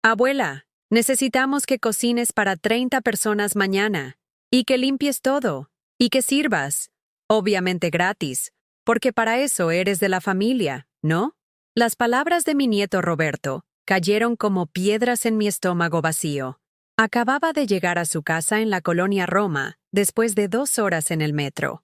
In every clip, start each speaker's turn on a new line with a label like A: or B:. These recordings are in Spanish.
A: Abuela, necesitamos que cocines para 30 personas mañana, y que limpies todo, y que sirvas. Obviamente gratis, porque para eso eres de la familia, ¿no? Las palabras de mi nieto Roberto cayeron como piedras en mi estómago vacío. Acababa de llegar a su casa en la colonia Roma, después de 2 horas en el metro,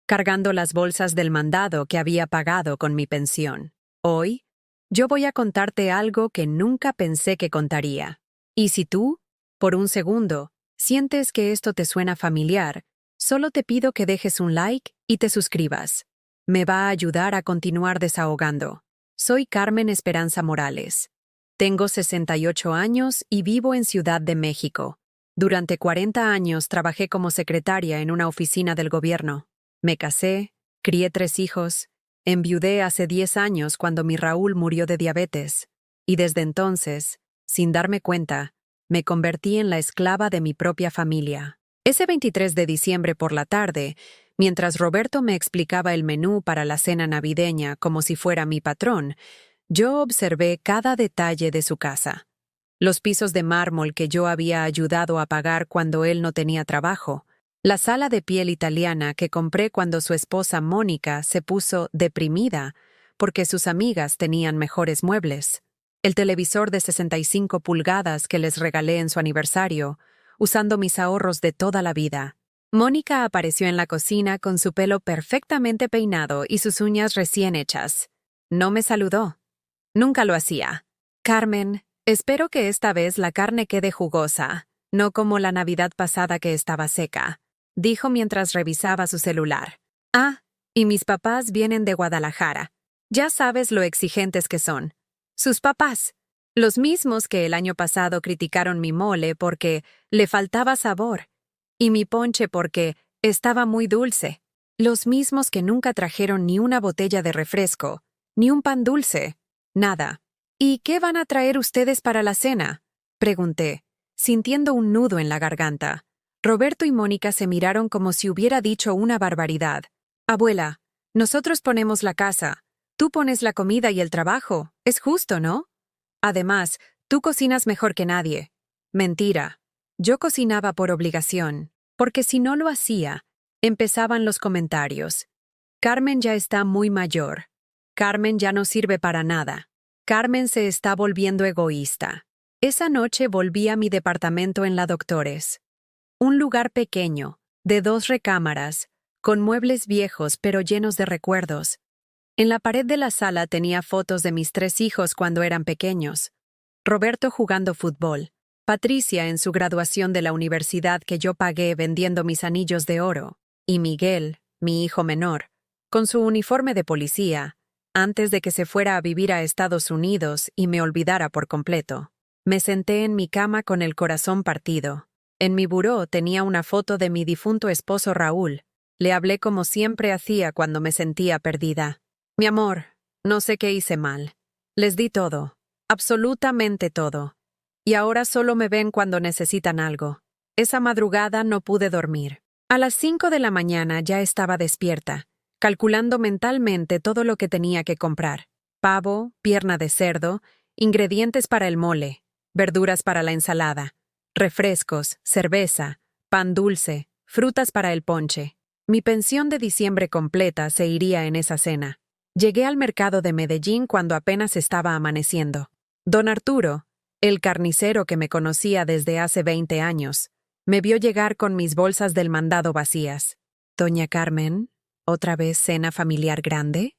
A: cargando las bolsas del mandado que había pagado con mi pensión. Hoy, yo voy a contarte algo que nunca pensé que contaría. Y si tú, por un segundo, sientes que esto te suena familiar, solo te pido que dejes un like y te suscribas. Me va a ayudar a continuar desahogando. Soy Carmen Esperanza Morales. Tengo 68 años y vivo en Ciudad de México. Durante 40 años trabajé como secretaria en una oficina del gobierno. Me casé, crié 3 hijos, enviudé hace 10 años cuando mi Raúl murió de diabetes, y desde entonces, sin darme cuenta, me convertí en la esclava de mi propia familia. Ese 23 de diciembre por la tarde, mientras Roberto me explicaba el menú para la cena navideña como si fuera mi patrón, yo observé cada detalle de su casa. Los pisos de mármol que yo había ayudado a pagar cuando él no tenía trabajo, la sala de piel italiana que compré cuando su esposa Mónica se puso deprimida porque sus amigas tenían mejores muebles, el televisor de 65 pulgadas que les regalé en su aniversario, usando mis ahorros de toda la vida. Mónica apareció en la cocina con su pelo perfectamente peinado y sus uñas recién hechas. No me saludó. Nunca lo hacía. Carmen, espero que esta vez la carne quede jugosa, no como la Navidad pasada que estaba seca, dijo mientras revisaba su celular. Ah, y mis papás vienen de Guadalajara. Ya sabes lo exigentes que son. Sus papás, los mismos que el año pasado criticaron mi mole porque le faltaba sabor, y mi ponche porque estaba muy dulce. Los mismos que nunca trajeron ni una botella de refresco, ni un pan dulce. Nada. ¿Y qué van a traer ustedes para la cena?, pregunté, sintiendo un nudo en la garganta. Roberto y Mónica se miraron como si hubiera dicho una barbaridad. Abuela, nosotros ponemos la casa, tú pones la comida y el trabajo. Es justo, ¿no? Además, tú cocinas mejor que nadie. Mentira. Yo cocinaba por obligación, porque si no lo hacía, empezaban los comentarios. Carmen ya está muy mayor. Carmen ya no sirve para nada. Carmen se está volviendo egoísta. Esa noche volví a mi departamento en la Doctores. Un lugar pequeño, de 2 recámaras, con muebles viejos pero llenos de recuerdos. En la pared de la sala tenía fotos de mis 3 hijos cuando eran pequeños. Roberto jugando fútbol, Patricia en su graduación de la universidad que yo pagué vendiendo mis anillos de oro, y Miguel, mi hijo menor, con su uniforme de policía, antes de que se fuera a vivir a Estados Unidos y me olvidara por completo. Me senté en mi cama con el corazón partido. En mi buró tenía una foto de mi difunto esposo Raúl. Le hablé como siempre hacía cuando me sentía perdida. Mi amor, no sé qué hice mal. Les di todo, absolutamente todo. Y ahora solo me ven cuando necesitan algo. Esa madrugada no pude dormir. A las 5 de la mañana ya estaba despierta, calculando mentalmente todo lo que tenía que comprar. Pavo, pierna de cerdo, ingredientes para el mole, verduras para la ensalada, refrescos, cerveza, pan dulce, frutas para el ponche. Mi pensión de diciembre completa se iría en esa cena. Llegué al mercado de Medellín cuando apenas estaba amaneciendo. Don Arturo, el carnicero que me conocía desde hace 20 años, me vio llegar con mis bolsas del mandado vacías. «Doña Carmen, ¿otra vez cena familiar grande?»,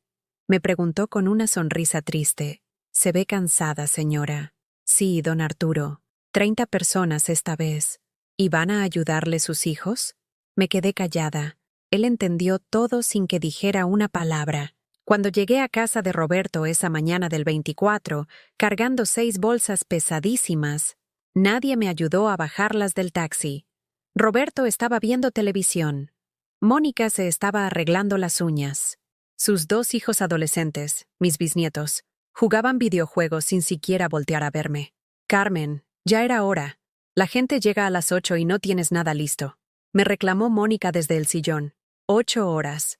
A: me preguntó con una sonrisa triste. «Se ve cansada, señora». «Sí, don Arturo, 30 personas esta vez. ¿Y van a ayudarle sus hijos?». Me quedé callada. Él entendió todo sin que dijera una palabra. Cuando llegué a casa de Roberto esa mañana del 24, cargando 6 bolsas pesadísimas, nadie me ayudó a bajarlas del taxi. Roberto estaba viendo televisión. Mónica se estaba arreglando las uñas. Sus 2 hijos adolescentes, mis bisnietos, jugaban videojuegos sin siquiera voltear a verme. «Carmen, ya era hora. La gente llega a las 8 y no tienes nada listo», me reclamó Mónica desde el sillón. 8 horas.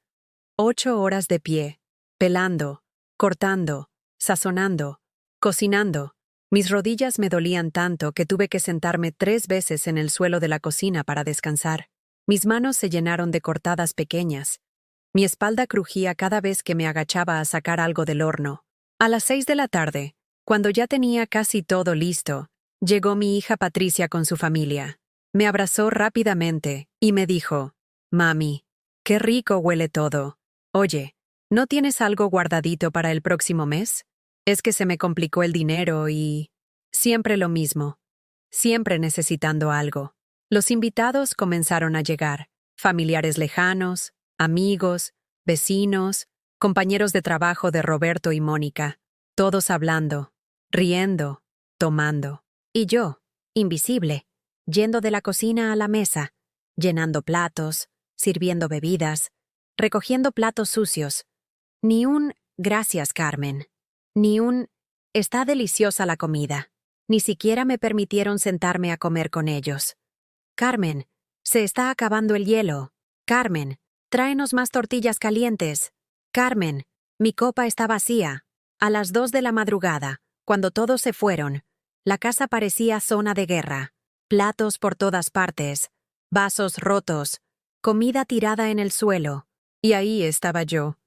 A: 8 horas de pie, pelando, cortando, sazonando, cocinando. Mis rodillas me dolían tanto que tuve que sentarme 3 veces en el suelo de la cocina para descansar. Mis manos se llenaron de cortadas pequeñas. Mi espalda crujía cada vez que me agachaba a sacar algo del horno. A las 6 de la tarde, cuando ya tenía casi todo listo, llegó mi hija Patricia con su familia. Me abrazó rápidamente y me dijo: «Mami, qué rico huele todo. Oye, ¿no tienes algo guardadito para el próximo mes? Es que se me complicó el dinero y... Siempre lo mismo. Siempre necesitando algo». Los invitados comenzaron a llegar. Familiares lejanos, amigos, vecinos, compañeros de trabajo de Roberto y Mónica. Todos hablando, riendo, tomando. Y yo, invisible, yendo de la cocina a la mesa, llenando platos, sirviendo bebidas, recogiendo platos sucios. Ni un «gracias, Carmen», ni un «está deliciosa la comida». Ni siquiera me permitieron sentarme a comer con ellos. «Carmen, se está acabando el hielo. Carmen, tráenos más tortillas calientes. Carmen, mi copa está vacía». A las 2 de la madrugada, cuando todos se fueron, la casa parecía zona de guerra. Platos por todas partes, vasos rotos, comida tirada en el suelo. Y ahí estaba yo,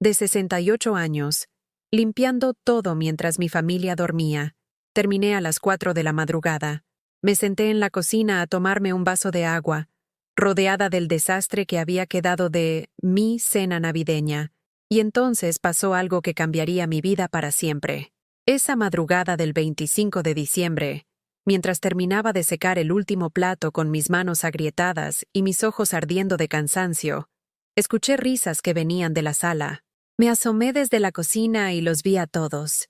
A: de 68 años, limpiando todo mientras mi familia dormía. Terminé a las 4 de la madrugada. Me senté en la cocina a tomarme un vaso de agua, rodeada del desastre que había quedado de mi cena navideña. Y entonces pasó algo que cambiaría mi vida para siempre. Esa madrugada del 25 de diciembre, mientras terminaba de secar el último plato con mis manos agrietadas y mis ojos ardiendo de cansancio, escuché risas que venían de la sala. Me asomé desde la cocina y los vi a todos.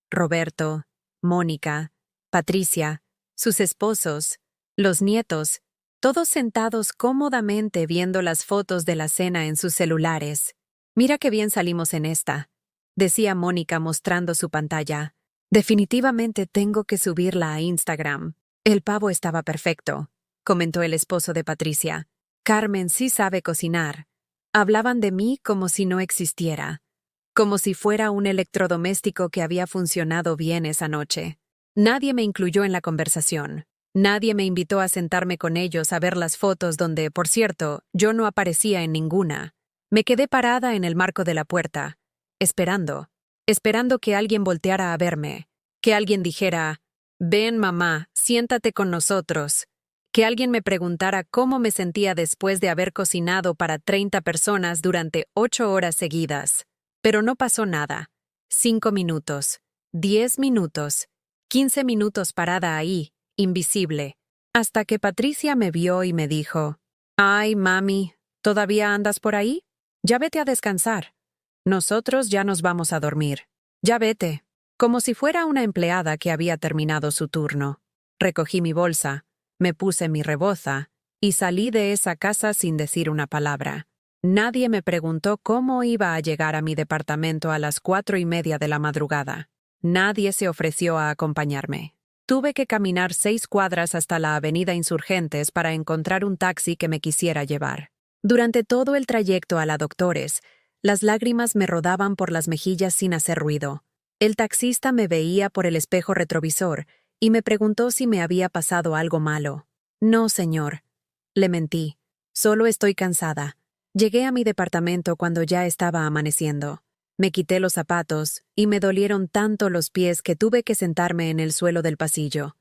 A: Roberto, Mónica, Patricia, sus esposos, los nietos, todos sentados cómodamente viendo las fotos de la cena en sus celulares. «Mira qué bien salimos en esta», decía Mónica mostrando su pantalla. «Definitivamente tengo que subirla a Instagram». «El pavo estaba perfecto», comentó el esposo de Patricia. «Carmen sí sabe cocinar». Hablaban de mí como si no existiera, como si fuera un electrodoméstico que había funcionado bien esa noche. Nadie me incluyó en la conversación. Nadie me invitó a sentarme con ellos a ver las fotos donde, por cierto, yo no aparecía en ninguna. Me quedé parada en el marco de la puerta, esperando que alguien volteara a verme, que alguien dijera: «Ven, mamá, siéntate con nosotros», que alguien me preguntara cómo me sentía después de haber cocinado para 30 personas durante 8 horas seguidas. Pero no pasó nada. 5 minutos, 10 minutos, 15 minutos parada ahí, invisible, hasta que Patricia me vio y me dijo: «Ay, mami, ¿todavía andas por ahí? Ya vete a descansar. Nosotros ya nos vamos a dormir. Ya vete», como si fuera una empleada que había terminado su turno. Recogí mi bolsa, me puse mi reboza y salí de esa casa sin decir una palabra. Nadie me preguntó cómo iba a llegar a mi departamento a las 4:30 de la madrugada. Nadie se ofreció a acompañarme. Tuve que caminar 6 cuadras hasta la avenida Insurgentes para encontrar un taxi que me quisiera llevar. Durante todo el trayecto a la Doctores, las lágrimas me rodaban por las mejillas sin hacer ruido. El taxista me veía por el espejo retrovisor y me preguntó si me había pasado algo malo. «No, señor», le mentí. «Solo estoy cansada». Llegué a mi departamento cuando ya estaba amaneciendo. Me quité los zapatos y me dolieron tanto los pies que tuve que sentarme en el suelo del pasillo.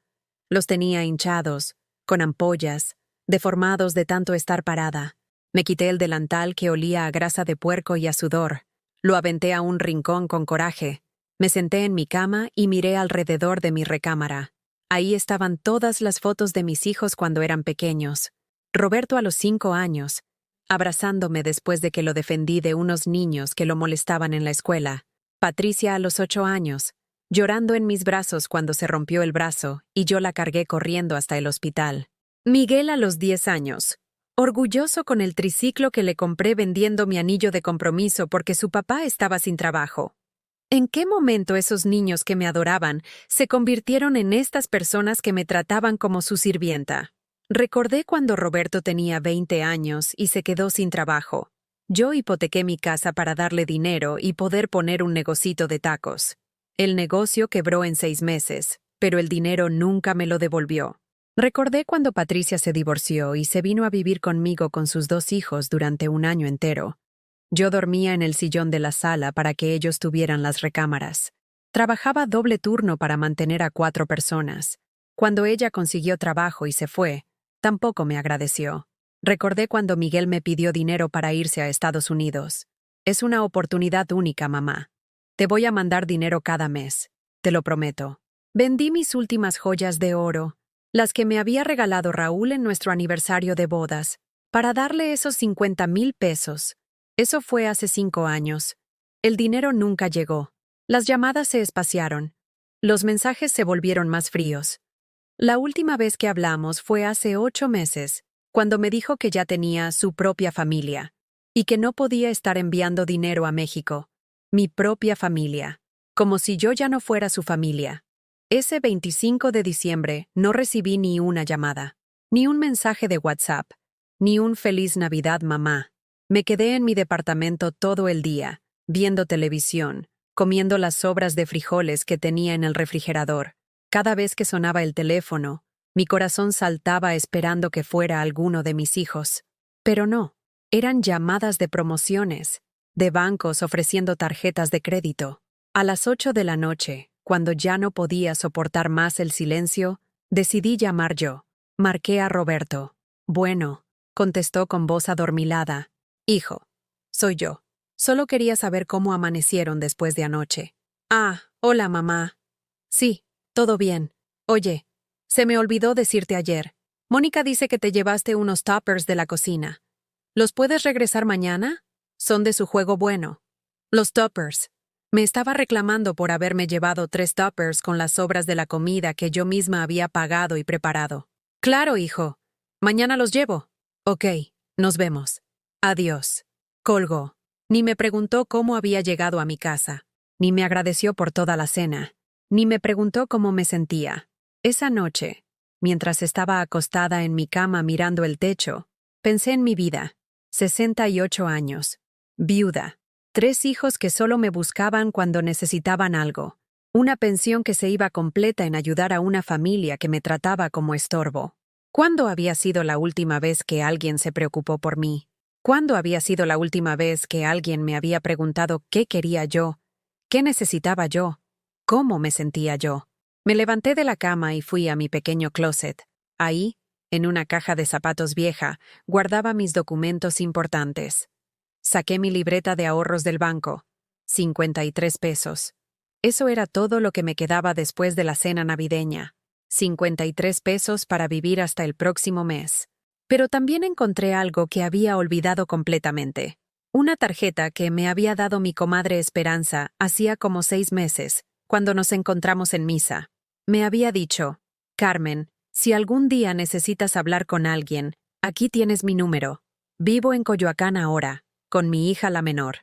A: Los tenía hinchados, con ampollas, deformados de tanto estar parada. Me quité el delantal que olía a grasa de puerco y a sudor. Lo aventé a un rincón con coraje. Me senté en mi cama y miré alrededor de mi recámara. Ahí estaban todas las fotos de mis hijos cuando eran pequeños. Roberto a los 5 años, abrazándome después de que lo defendí de unos niños que lo molestaban en la escuela. Patricia a los 8 años, llorando en mis brazos cuando se rompió el brazo y yo la cargué corriendo hasta el hospital. Miguel a los 10 años, orgulloso con el triciclo que le compré vendiendo mi anillo de compromiso porque su papá estaba sin trabajo. ¿En qué momento esos niños que me adoraban se convirtieron en estas personas que me trataban como su sirvienta? Recordé cuando Roberto tenía 20 años y se quedó sin trabajo. Yo hipotequé mi casa para darle dinero y poder poner un negocito de tacos. El negocio quebró en 6 meses. pero el dinero nunca me lo devolvió. Recordé cuando Patricia se divorció y se vino a vivir conmigo con sus 2 hijos durante un año entero. Yo dormía en el sillón de la sala para que ellos tuvieran las recámaras. Trabajaba doble turno para mantener a 4 personas. Cuando ella consiguió trabajo y se fue, tampoco me agradeció. Recordé cuando Miguel me pidió dinero para irse a Estados Unidos. Es una oportunidad única, mamá. Te voy a mandar dinero cada mes. Te lo prometo. Vendí mis últimas joyas de oro, las que me había regalado Raúl en nuestro aniversario de bodas, para darle esos 50,000 pesos. Eso fue hace 5 años. El dinero nunca llegó. Las llamadas se espaciaron. Los mensajes se volvieron más fríos. La última vez que hablamos fue hace 8 meses, cuando me dijo que ya tenía su propia familia y que no podía estar enviando dinero a México. Mi propia familia. Como si yo ya no fuera su familia. Ese 25 de diciembre no recibí ni una llamada, ni un mensaje de WhatsApp, ni un feliz Navidad, mamá. Me quedé en mi departamento todo el día, viendo televisión, comiendo las sobras de frijoles que tenía en el refrigerador. Cada vez que sonaba el teléfono, mi corazón saltaba esperando que fuera alguno de mis hijos. Pero no, eran llamadas de promociones, de bancos ofreciendo tarjetas de crédito. A las 8 de la noche, cuando ya no podía soportar más el silencio, decidí llamar yo. Marqué a Roberto. Bueno, contestó con voz adormilada. Hijo, soy yo. Solo quería saber cómo amanecieron después de anoche. Ah, hola, mamá. Sí, todo bien. Oye, se me olvidó decirte ayer. Mónica dice que te llevaste unos toppers de la cocina. ¿Los puedes regresar mañana? Son de su juego bueno. Los toppers. Me estaba reclamando por haberme llevado 3 toppers con las sobras de la comida que yo misma había pagado y preparado. Claro, hijo. Mañana los llevo. Ok, nos vemos. Adiós. Colgó. Ni me preguntó cómo había llegado a mi casa. Ni me agradeció por toda la cena. Ni me preguntó cómo me sentía. Esa noche, mientras estaba acostada en mi cama mirando el techo, pensé en mi vida. 68 años. Viuda. 3 hijos que solo me buscaban cuando necesitaban algo. Una pensión que se iba completa en ayudar a una familia que me trataba como estorbo. ¿Cuándo había sido la última vez que alguien se preocupó por mí? ¿Cuándo había sido la última vez que alguien me había preguntado qué quería yo? ¿Qué necesitaba yo? ¿Cómo me sentía yo? Me levanté de la cama y fui a mi pequeño closet. Ahí, en una caja de zapatos vieja, guardaba mis documentos importantes. Saqué mi libreta de ahorros del banco. 53 pesos. Eso era todo lo que me quedaba después de la cena navideña. 53 pesos para vivir hasta el próximo mes. Pero también encontré algo que había olvidado completamente. Una tarjeta que me había dado mi comadre Esperanza hacía como 6 meses, cuando nos encontramos en misa. Me había dicho: Carmen, si algún día necesitas hablar con alguien, aquí tienes mi número. Vivo en Coyoacán ahora, con mi hija la menor.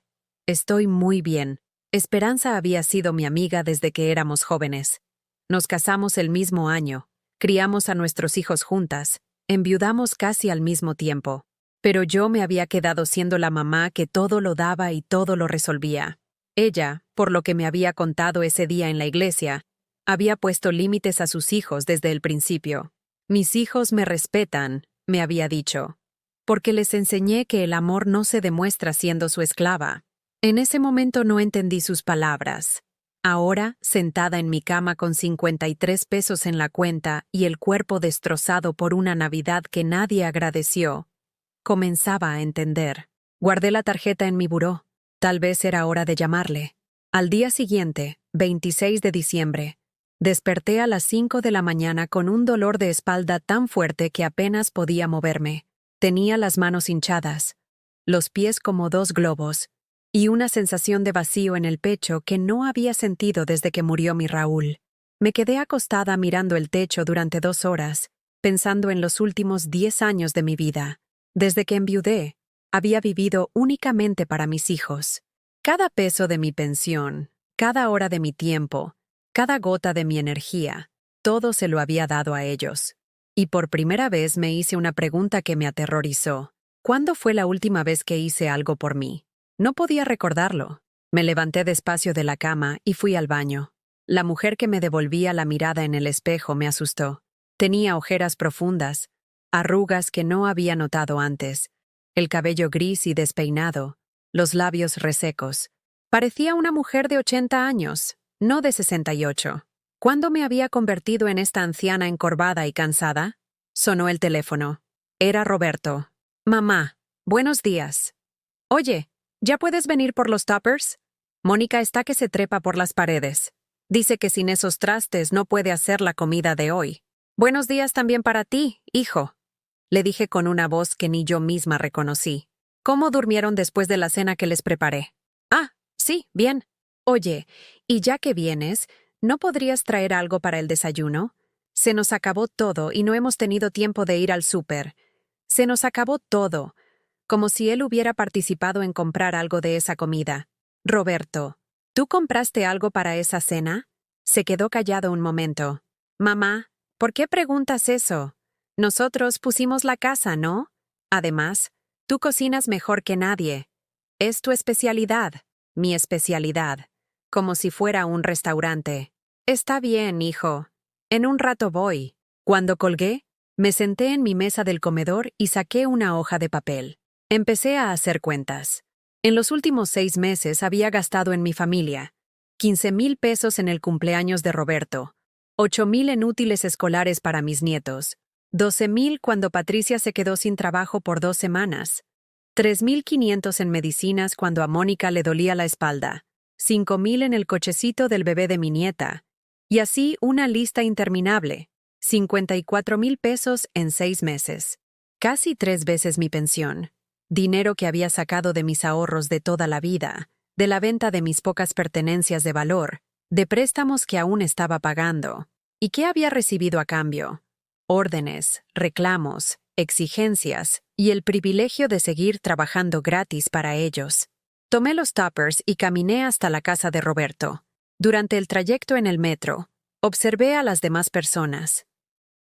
A: Estoy muy bien. Esperanza había sido mi amiga desde que éramos jóvenes. Nos casamos el mismo año, criamos a nuestros hijos juntas, enviudamos casi al mismo tiempo. Pero yo me había quedado siendo la mamá que todo lo daba y todo lo resolvía. Ella, por lo que me había contado ese día en la iglesia, había puesto límites a sus hijos desde el principio. Mis hijos me respetan, me había dicho, porque les enseñé que el amor no se demuestra siendo su esclava. En ese momento no entendí sus palabras. Ahora, sentada en mi cama con 53 pesos en la cuenta y el cuerpo destrozado por una Navidad que nadie agradeció, comenzaba a entender. Guardé la tarjeta en mi buró. Tal vez era hora de llamarle. Al día siguiente, 26 de diciembre, desperté a las 5 de la mañana con un dolor de espalda tan fuerte que apenas podía moverme. Tenía las manos hinchadas, los pies como 2 globos, y una sensación de vacío en el pecho que no había sentido desde que murió mi Raúl. Me quedé acostada mirando el techo durante 2 horas, pensando en los últimos 10 años de mi vida. Desde que enviudé, había vivido únicamente para mis hijos. Cada peso de mi pensión, cada hora de mi tiempo, cada gota de mi energía, todo se lo había dado a ellos. Y por primera vez me hice una pregunta que me aterrorizó. ¿Cuándo fue la última vez que hice algo por mí? No podía recordarlo. Me levanté despacio de la cama y fui al baño. La mujer que me devolvía la mirada en el espejo me asustó. Tenía ojeras profundas, arrugas que no había notado antes, el cabello gris y despeinado, los labios resecos. Parecía una mujer de 80 años, no de 68. ¿Cuándo me había convertido en esta anciana encorvada y cansada? Sonó el teléfono. Era Roberto. Mamá, buenos días. Oye, ¿ya puedes venir por los toppers? Mónica está que se trepa por las paredes. Dice que sin esos trastes no puede hacer la comida de hoy. Buenos días también para ti, hijo. Le dije con una voz que ni yo misma reconocí. ¿Cómo durmieron después de la cena que les preparé? Ah, sí, bien. Oye, y ya que vienes, ¿no podrías traer algo para el desayuno? Se nos acabó todo y no hemos tenido tiempo de ir al súper. Se nos acabó todo, como si él hubiera participado en comprar algo de esa comida. Roberto, ¿tú compraste algo para esa cena? Se quedó callado un momento. Mamá, ¿por qué preguntas eso? Nosotros pusimos la casa, ¿no? Además, tú cocinas mejor que nadie. Es tu especialidad, mi especialidad, como si fuera un restaurante. Está bien, hijo. En un rato voy. Cuando colgué, me senté en mi mesa del comedor y saqué una hoja de papel. Empecé a hacer cuentas. En los últimos 6 meses había gastado en mi familia 15,000 pesos en el cumpleaños de Roberto, 8,000 en útiles escolares para mis nietos, 12,000 cuando Patricia se quedó sin trabajo por 2 semanas, 3,500 en medicinas cuando a Mónica le dolía la espalda, 5,000 en el cochecito del bebé de mi nieta, y así una lista interminable, 54,000 pesos en 6 meses. Casi 3 veces mi pensión. Dinero que había sacado de mis ahorros de toda la vida, de la venta de mis pocas pertenencias de valor, de préstamos que aún estaba pagando. ¿Y qué había recibido a cambio? Órdenes, reclamos, exigencias y el privilegio de seguir trabajando gratis para ellos. Tomé los toppers y caminé hasta la casa de Roberto. Durante el trayecto en el metro, observé a las demás personas.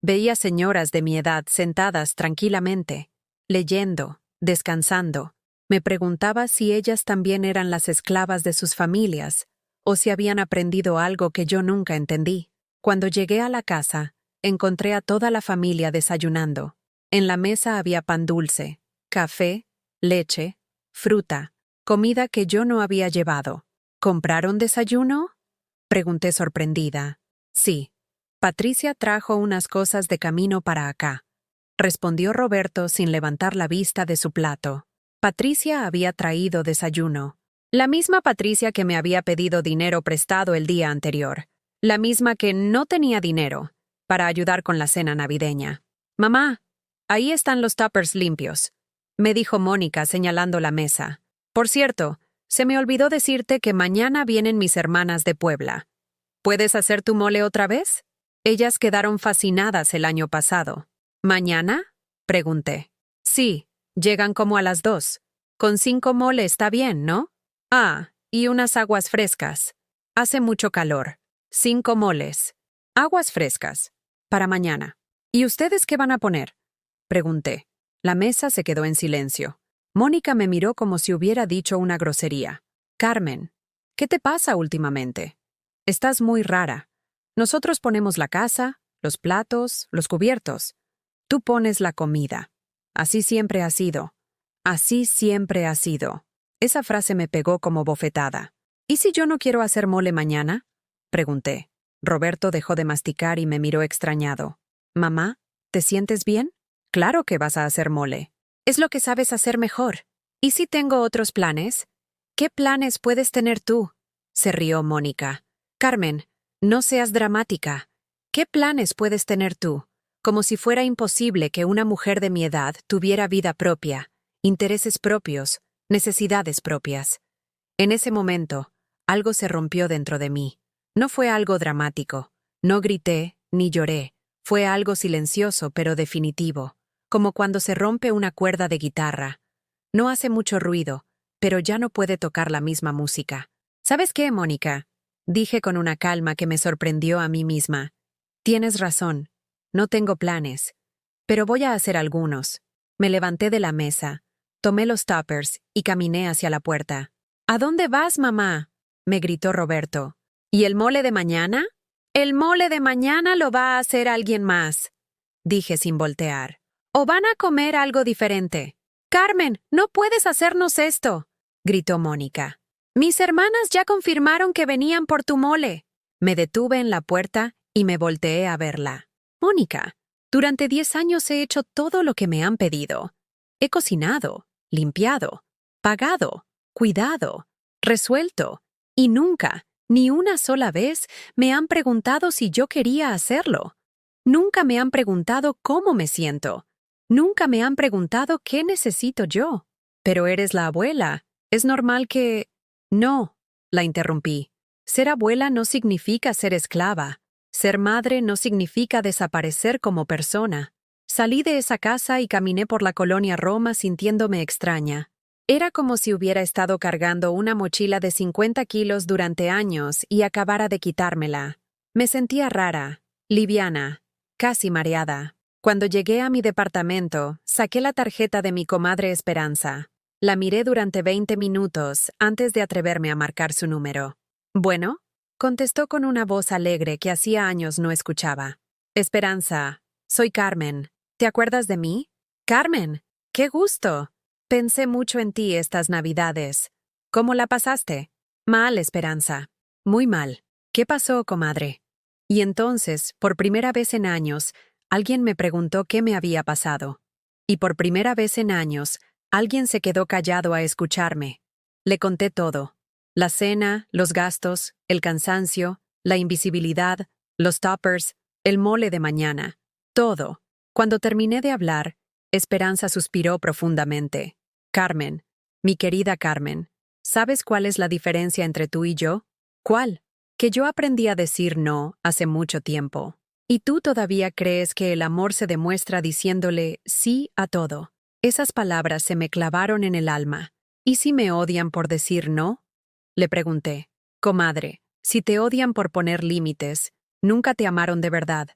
A: Veía señoras de mi edad sentadas tranquilamente, leyendo, descansando. Me preguntaba si ellas también eran las esclavas de sus familias, o si habían aprendido algo que yo nunca entendí. Cuando llegué a la casa, encontré a toda la familia desayunando. En la mesa había pan dulce, café, leche, fruta, comida que yo no había llevado. ¿Compraron desayuno? Pregunté sorprendida. Sí. Patricia trajo unas cosas de camino para acá, respondió Roberto sin levantar la vista de su plato. Patricia había traído desayuno. La misma Patricia que me había pedido dinero prestado el día anterior. La misma que no tenía dinero para ayudar con la cena navideña. Mamá, ahí están los tuppers limpios, me dijo Mónica señalando la mesa. Por cierto, se me olvidó decirte que mañana vienen mis hermanas de Puebla. ¿Puedes hacer tu mole otra vez? Ellas quedaron fascinadas el año pasado. ¿Mañana? Pregunté. Sí, llegan como a las 2. Con 5 mole está bien, ¿no? Ah, y unas aguas frescas. Hace mucho calor. 5 moles. Aguas frescas. Para mañana. ¿Y ustedes qué van a poner? Pregunté. La mesa se quedó en silencio. Mónica me miró como si hubiera dicho una grosería. Carmen, ¿qué te pasa últimamente? Estás muy rara. Nosotros ponemos la casa, los platos, los cubiertos. Tú pones la comida. Así siempre ha sido. Así siempre ha sido. Esa frase me pegó como bofetada. ¿Y si yo no quiero hacer mole mañana? Pregunté. Roberto dejó de masticar y me miró extrañado. Mamá, ¿te sientes bien? Claro que vas a hacer mole. Es lo que sabes hacer mejor. ¿Y si tengo otros planes? ¿Qué planes puedes tener tú? Se rió Mónica. Carmen, no seas dramática. ¿Qué planes puedes tener tú? Como si fuera imposible que una mujer de mi edad tuviera vida propia, intereses propios, necesidades propias. En ese momento, algo se rompió dentro de mí. No fue algo dramático. No grité, ni lloré. Fue algo silencioso pero definitivo, como cuando se rompe una cuerda de guitarra. No hace mucho ruido, pero ya no puede tocar la misma música. ¿Sabes qué, Mónica? Dije con una calma que me sorprendió a mí misma. Tienes razón. No tengo planes, pero voy a hacer algunos. Me levanté de la mesa, tomé los tuppers y caminé hacia la puerta. ¿A dónde vas, mamá? Me gritó Roberto. ¿Y el mole de mañana? El mole de mañana lo va a hacer alguien más, dije sin voltear. ¿O van a comer algo diferente? Carmen, no puedes hacernos esto, gritó Mónica. Mis hermanas ya confirmaron que venían por tu mole. Me detuve en la puerta y me volteé a verla. Mónica, durante 10 años he hecho todo lo que me han pedido. He cocinado, limpiado, pagado, cuidado, resuelto, y nunca, ni una sola vez, me han preguntado si yo quería hacerlo. Nunca me han preguntado cómo me siento. Nunca me han preguntado qué necesito yo. Pero eres la abuela. Es normal que... No, la interrumpí. Ser abuela no significa ser esclava. Ser madre no significa desaparecer como persona. Salí de esa casa y caminé por la colonia Roma sintiéndome extraña. Era como si hubiera estado cargando una mochila de 50 kilos durante años y acabara de quitármela. Me sentía rara, liviana, casi mareada. Cuando llegué a mi departamento, saqué la tarjeta de mi comadre Esperanza. La miré durante 20 minutos antes de atreverme a marcar su número. «Bueno», contestó con una voz alegre que hacía años no escuchaba. «Esperanza, soy Carmen. ¿Te acuerdas de mí?» «Carmen, qué gusto. Pensé mucho en ti estas Navidades. ¿Cómo la pasaste?» «Mal, Esperanza. Muy mal. ¿Qué pasó, comadre?» Y entonces, por primera vez en años, alguien me preguntó qué me había pasado. Y por primera vez en años, alguien se quedó callado a escucharme. Le conté todo. La cena, los gastos, el cansancio, la invisibilidad, los toppers, el mole de mañana. Todo. Cuando terminé de hablar, Esperanza suspiró profundamente. «Carmen, mi querida Carmen, ¿sabes cuál es la diferencia entre tú y yo?» «¿Cuál?» «Que yo aprendí a decir no hace mucho tiempo. Y tú todavía crees que el amor se demuestra diciéndole sí a todo». Esas palabras se me clavaron en el alma. ¿Y si me odian por decir no? Le pregunté. «Comadre, si te odian por poner límites, nunca te amaron de verdad.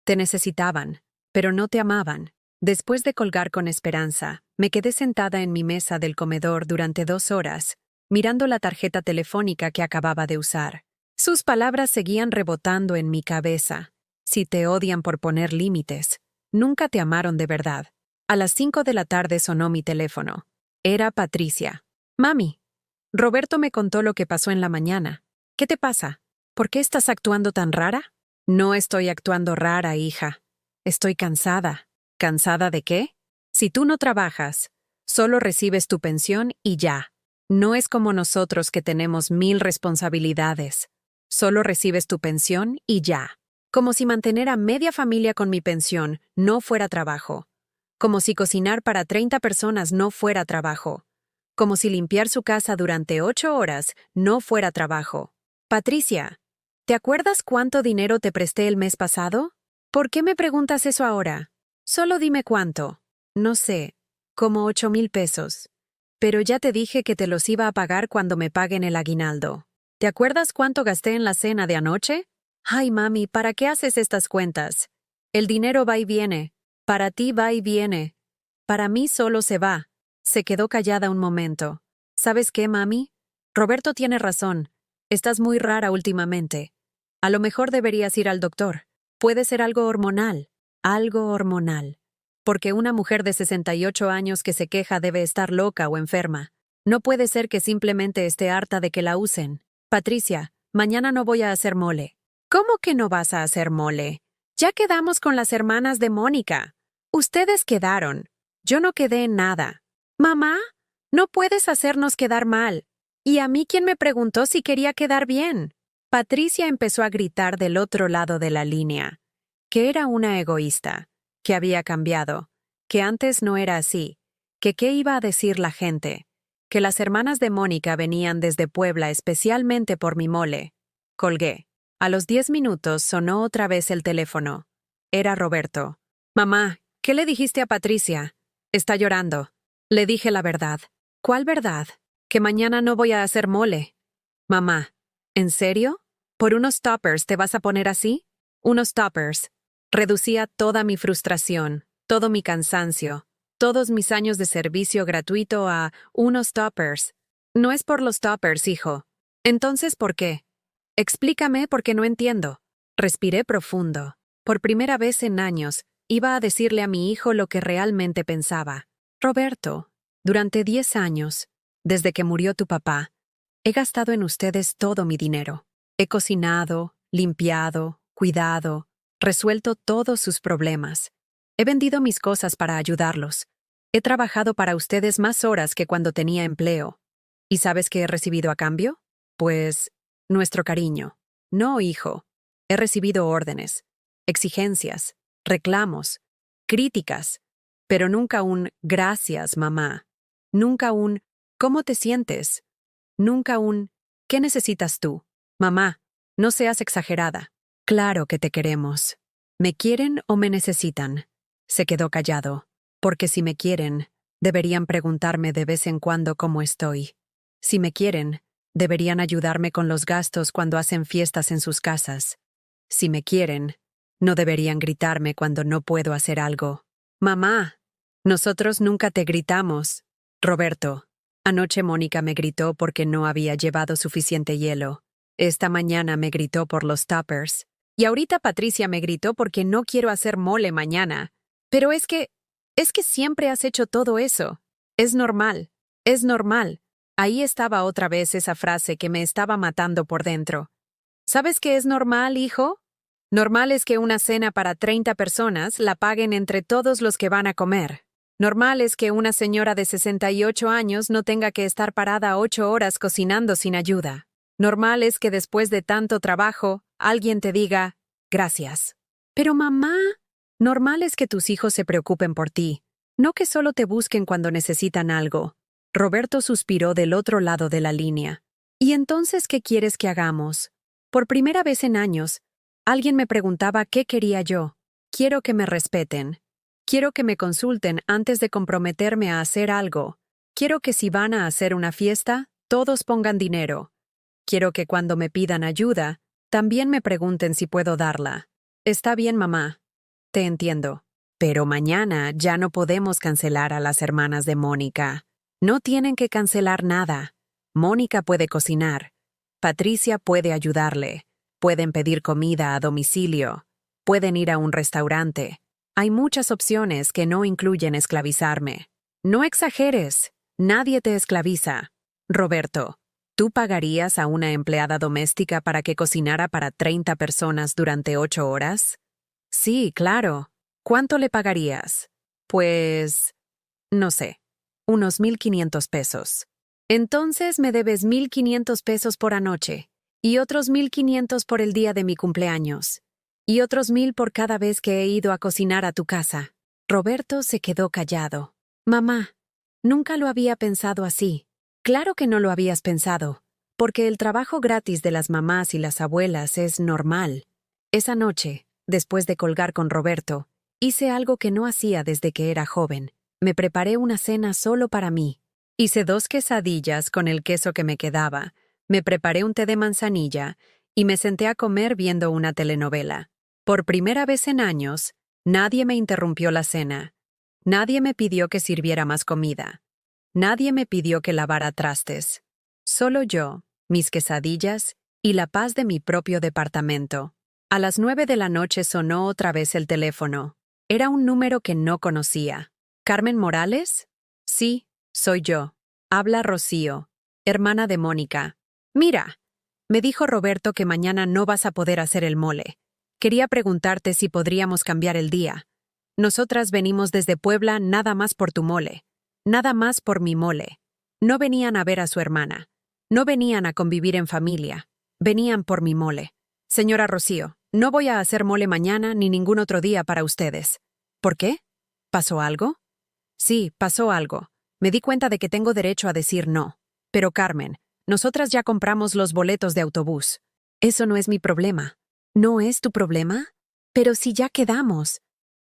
A: Te necesitaban, pero no te amaban». Después de colgar con Esperanza, me quedé sentada en mi mesa del comedor durante 2 horas, mirando la tarjeta telefónica que acababa de usar. Sus palabras seguían rebotando en mi cabeza. Si te odian por poner límites, nunca te amaron de verdad. A las 5 de la tarde sonó mi teléfono. Era Patricia. «Mami, Roberto me contó lo que pasó en la mañana. ¿Qué te pasa? ¿Por qué estás actuando tan rara?» «No estoy actuando rara, hija. Estoy cansada». «¿Cansada de qué?» «Si tú no trabajas, solo recibes tu pensión y ya. No es como nosotros que tenemos 1000 responsabilidades. Solo recibes tu pensión y ya. Como si mantener a media familia con mi pensión no fuera trabajo. Como si cocinar para 30 personas no fuera trabajo. Como si limpiar su casa durante 8 horas no fuera trabajo. Patricia, ¿te acuerdas cuánto dinero te presté el mes pasado? ¿Por qué me preguntas eso ahora? Solo dime cuánto». «No sé, como 8,000 pesos. Pero ya te dije que te los iba a pagar cuando me paguen el aguinaldo. ¿Te acuerdas cuánto gasté en la cena de anoche?» «Ay, mami, ¿para qué haces estas cuentas? El dinero va y viene. Para ti va y viene. Para mí solo se va». Se quedó callada un momento. «¿Sabes qué, mami? Roberto tiene razón. Estás muy rara últimamente. A lo mejor deberías ir al doctor. Puede ser algo hormonal. Algo hormonal. Porque una mujer de 68 años que se queja debe estar loca o enferma. No puede ser que simplemente esté harta de que la usen. Patricia, mañana no voy a hacer mole». «¿Cómo que no vas a hacer mole? Ya quedamos con las hermanas de Mónica. Ustedes quedaron. Yo no quedé en nada». «Mamá, no puedes hacernos quedar mal. ¿Y a mí quién me preguntó si quería quedar bien?» Patricia empezó a gritar del otro lado de la línea. Que era una egoísta, que había cambiado, que antes no era así, que qué iba a decir la gente, que las hermanas de Mónica venían desde Puebla especialmente por mi mole. Colgué. A los 10 minutos sonó otra vez el teléfono. Era Roberto. «Mamá, ¿qué le dijiste a Patricia? Está llorando». Le dije la verdad. «¿Cuál verdad?» «Que mañana no voy a hacer mole». «Mamá, ¿en serio? ¿Por unos toppers te vas a poner así?» «Unos toppers». Reducía toda mi frustración, todo mi cansancio, todos mis años de servicio gratuito a unos toppers. «No es por los toppers, hijo». «Entonces, ¿por qué?» Explícame porque no entiendo. Respiré profundo. Por primera vez en años, iba a decirle a mi hijo lo que realmente pensaba. Roberto, durante 10 años, desde que murió tu papá, he gastado en ustedes todo mi dinero. He cocinado, limpiado, cuidado, resuelto todos sus problemas. He vendido mis cosas para ayudarlos. He trabajado para ustedes más horas que cuando tenía empleo. ¿Y sabes qué he recibido a cambio? Pues, nuestro cariño. No, hijo. He recibido órdenes, exigencias, reclamos, críticas, pero nunca un gracias, mamá. Nunca un ¿cómo te sientes? Nunca un ¿qué necesitas tú? Mamá, no seas exagerada. Claro que te queremos. ¿Me quieren o me necesitan? Se quedó callado, porque si me quieren, deberían preguntarme de vez en cuando cómo estoy. Si me quieren, deberían ayudarme con los gastos cuando hacen fiestas en sus casas. Si me quieren, no deberían gritarme cuando no puedo hacer algo. Mamá, nosotros nunca te gritamos. Roberto, anoche Mónica me gritó porque no había llevado suficiente hielo. Esta mañana me gritó por los tuppers. Y ahorita Patricia me gritó porque no quiero hacer mole mañana. Pero es que siempre has hecho todo eso. Es normal, es normal. Ahí estaba otra vez esa frase que me estaba matando por dentro. ¿Sabes qué es normal, hijo? Normal es que una cena para 30 personas la paguen entre todos los que van a comer. Normal es que una señora de 68 años no tenga que estar parada 8 horas cocinando sin ayuda. Normal es que después de tanto trabajo, alguien te diga, gracias. Pero mamá, normal es que tus hijos se preocupen por ti, no que solo te busquen cuando necesitan algo. Roberto suspiró del otro lado de la línea. ¿Y entonces qué quieres que hagamos? Por primera vez en años, alguien me preguntaba qué quería yo. Quiero que me respeten. Quiero que me consulten antes de comprometerme a hacer algo. Quiero que si van a hacer una fiesta, todos pongan dinero. Quiero que cuando me pidan ayuda, también me pregunten si puedo darla. Está bien, mamá. Te entiendo. Pero mañana ya no podemos cancelar a las hermanas de Mónica. No tienen que cancelar nada. Mónica puede cocinar. Patricia puede ayudarle. Pueden pedir comida a domicilio. Pueden ir a un restaurante. Hay muchas opciones que no incluyen esclavizarme. No exageres. Nadie te esclaviza. Roberto, ¿tú pagarías a una empleada doméstica para que cocinara para 30 personas durante 8 horas? Sí, claro. ¿Cuánto le pagarías? Pues, no sé, unos 1,500 pesos. Entonces me debes 1,500 pesos por anoche, y otros 1,500 por el día de mi cumpleaños, y otros 1,000 por cada vez que he ido a cocinar a tu casa. Roberto se quedó callado. Mamá, nunca lo había pensado así. Claro que no lo habías pensado, porque el trabajo gratis de las mamás y las abuelas es normal. Esa noche, después de colgar con Roberto, hice algo que no hacía desde que era joven. Me preparé una cena solo para mí. Hice 2 quesadillas con el queso que me quedaba, me preparé un té de manzanilla y me senté a comer viendo una telenovela. Por primera vez en años, nadie me interrumpió la cena. Nadie me pidió que sirviera más comida. Nadie me pidió que lavara trastes. Solo yo, mis quesadillas y la paz de mi propio departamento. A las 9 de la noche sonó otra vez el teléfono. Era un número que no conocía. ¿Carmen Morales? Sí, soy yo. Habla Rocío, hermana de Mónica. Mira, me dijo Roberto que mañana no vas a poder hacer el mole. Quería preguntarte si podríamos cambiar el día. Nosotras venimos desde Puebla nada más por tu mole. Nada más por mi mole. No venían a ver a su hermana. No venían a convivir en familia. Venían por mi mole. Señora Rocío, no voy a hacer mole mañana ni ningún otro día para ustedes. ¿Por qué? ¿Pasó algo? Sí, pasó algo. Me di cuenta de que tengo derecho a decir no. Pero Carmen, nosotras ya compramos los boletos de autobús. Eso no es mi problema. ¿No es tu problema? Pero si ya quedamos.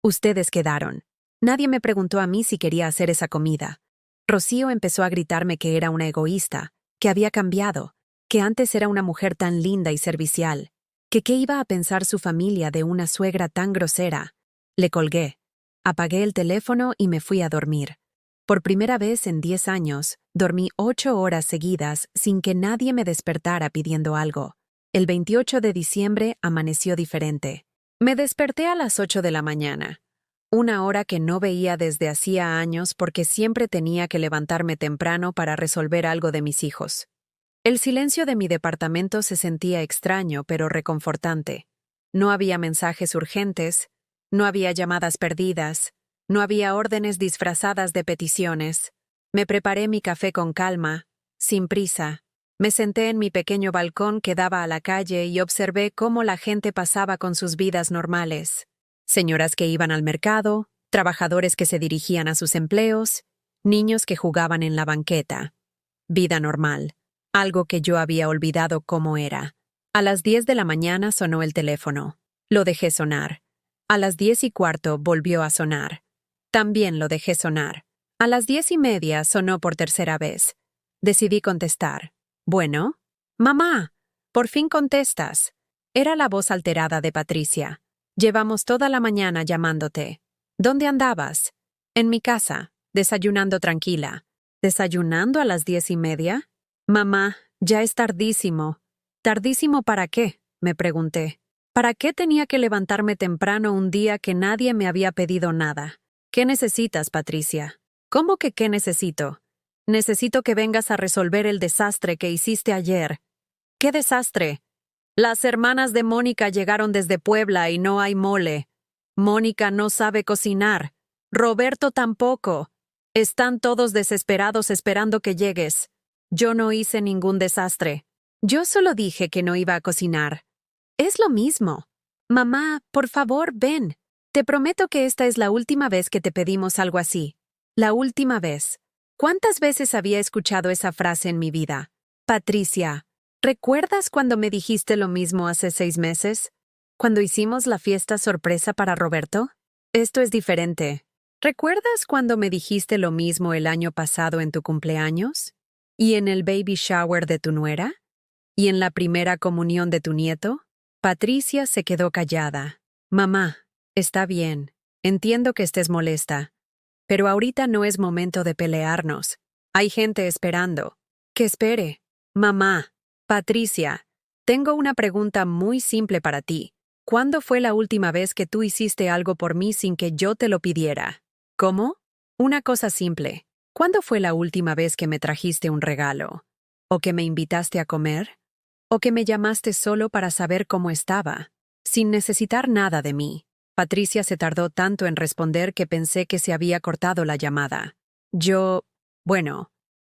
A: Ustedes quedaron. Nadie me preguntó a mí si quería hacer esa comida. Rocío empezó a gritarme que era una egoísta, que había cambiado, que antes era una mujer tan linda y servicial, que qué iba a pensar su familia de una suegra tan grosera. Le colgué. Apagué el teléfono y me fui a dormir. Por primera vez en 10 años, dormí 8 horas seguidas sin que nadie me despertara pidiendo algo. El 28 de diciembre amaneció diferente. Me desperté a las 8 de la mañana, una hora que no veía desde hacía años porque siempre tenía que levantarme temprano para resolver algo de mis hijos. El silencio de mi departamento se sentía extraño pero reconfortante. No había mensajes urgentes, no había llamadas perdidas, no había órdenes disfrazadas de peticiones. Me preparé mi café con calma, sin prisa. Me senté en mi pequeño balcón que daba a la calle y observé cómo la gente pasaba con sus vidas normales. Señoras que iban al mercado, trabajadores que se dirigían a sus empleos, niños que jugaban en la banqueta. Vida normal, algo que yo había olvidado cómo era. A las 10 de la mañana sonó el teléfono. Lo dejé sonar. A las 10:15 volvió a sonar. También lo dejé sonar. A las 10:30 sonó por tercera vez. Decidí contestar. «Bueno, mamá, por fin contestas». Era la voz alterada de Patricia. «Llevamos toda la mañana llamándote. ¿Dónde andabas?» «En mi casa, desayunando tranquila». «¿Desayunando a las 10:30?» «Mamá, ya es tardísimo». «¿Tardísimo para qué?», me pregunté. ¿Para qué tenía que levantarme temprano un día que nadie me había pedido nada? «¿Qué necesitas, Patricia?» «¿Cómo que qué necesito?» «Necesito que vengas a resolver el desastre que hiciste ayer». «¿Qué desastre?» «Las hermanas de Mónica llegaron desde Puebla y no hay mole. Mónica no sabe cocinar. Roberto tampoco. Están todos desesperados esperando que llegues. Yo no hice ningún desastre. Yo solo dije que no iba a cocinar». «Es lo mismo». «Mamá, por favor, ven. Te prometo que esta es la última vez que te pedimos algo así. La última vez». ¿Cuántas veces había escuchado esa frase en mi vida? «Patricia, ¿recuerdas cuando me dijiste lo mismo hace 6 meses? ¿Cuando hicimos la fiesta sorpresa para Roberto? Esto es diferente. ¿Recuerdas cuando me dijiste lo mismo el año pasado en tu cumpleaños? ¿Y en el baby shower de tu nuera? ¿Y en la primera comunión de tu nieto?» Patricia se quedó callada. «Mamá, está bien. Entiendo que estés molesta. Pero ahorita no es momento de pelearnos. Hay gente esperando. Que espere. Mamá, Patricia, tengo una pregunta muy simple para ti. ¿Cuándo fue la última vez que tú hiciste algo por mí sin que yo te lo pidiera?» «¿Cómo?» «Una cosa simple. ¿Cuándo fue la última vez que me trajiste un regalo? ¿O que me invitaste a comer? ¿O que me llamaste solo para saber cómo estaba, sin necesitar nada de mí?» Patricia se tardó tanto en responder que pensé que se había cortado la llamada. Bueno,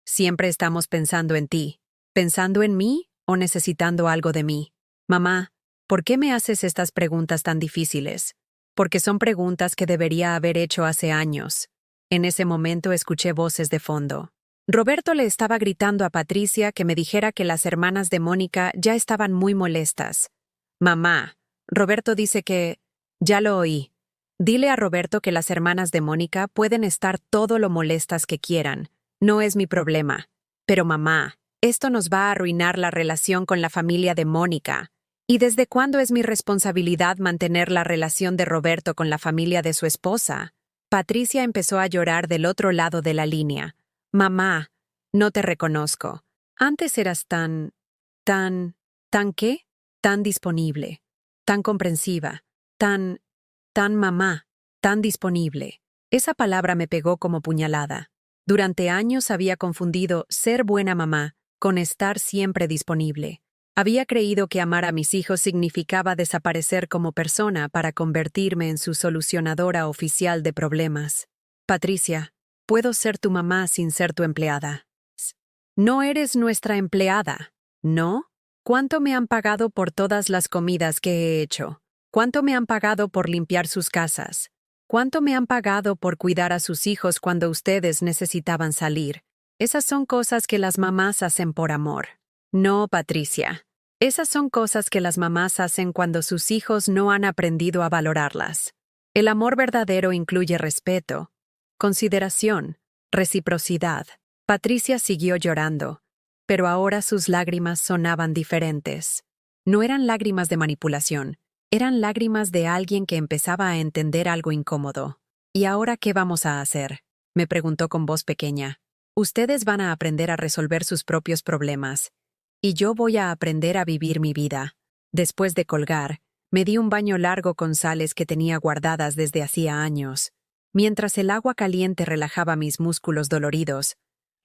A: siempre estamos pensando en ti. ¿Pensando en mí o necesitando algo de mí? Mamá, ¿por qué me haces estas preguntas tan difíciles? Porque son preguntas que debería haber hecho hace años. En ese momento escuché voces de fondo. Roberto le estaba gritando a Patricia que me dijera que las hermanas de Mónica ya estaban muy molestas. «Mamá, Roberto dice que...» «Ya lo oí. Dile a Roberto que las hermanas de Mónica pueden estar todo lo molestas que quieran. No es mi problema. Pero mamá, esto nos va a arruinar la relación con la familia de Mónica. ¿Y desde cuándo es mi responsabilidad mantener la relación de Roberto con la familia de su esposa?» Patricia empezó a llorar del otro lado de la línea. «Mamá, no te reconozco. Antes eras ¿tan qué? Tan disponible, tan comprensiva. Tan mamá, tan disponible». Esa palabra me pegó como puñalada. Durante años había confundido ser buena mamá con estar siempre disponible. Había creído que amar a mis hijos significaba desaparecer como persona para convertirme en su solucionadora oficial de problemas. «Patricia, puedo ser tu mamá sin ser tu empleada». «No eres nuestra empleada, ¿no? ¿Cuánto me han pagado por todas las comidas que he hecho? ¿Cuánto me han pagado por limpiar sus casas? ¿Cuánto me han pagado por cuidar a sus hijos cuando ustedes necesitaban salir? Esas son cosas que las mamás hacen por amor». «No, Patricia. Esas son cosas que las mamás hacen cuando sus hijos no han aprendido a valorarlas. El amor verdadero incluye respeto, consideración, reciprocidad». Patricia siguió llorando, pero ahora sus lágrimas sonaban diferentes. No eran lágrimas de manipulación. Eran lágrimas de alguien que empezaba a entender algo incómodo. «¿Y ahora qué vamos a hacer?», me preguntó con voz pequeña. «Ustedes van a aprender a resolver sus propios problemas. y yo voy a aprender a vivir mi vida. Después de colgar, me di un baño largo con sales que tenía guardadas desde hacía años. Mientras el agua caliente relajaba mis músculos doloridos,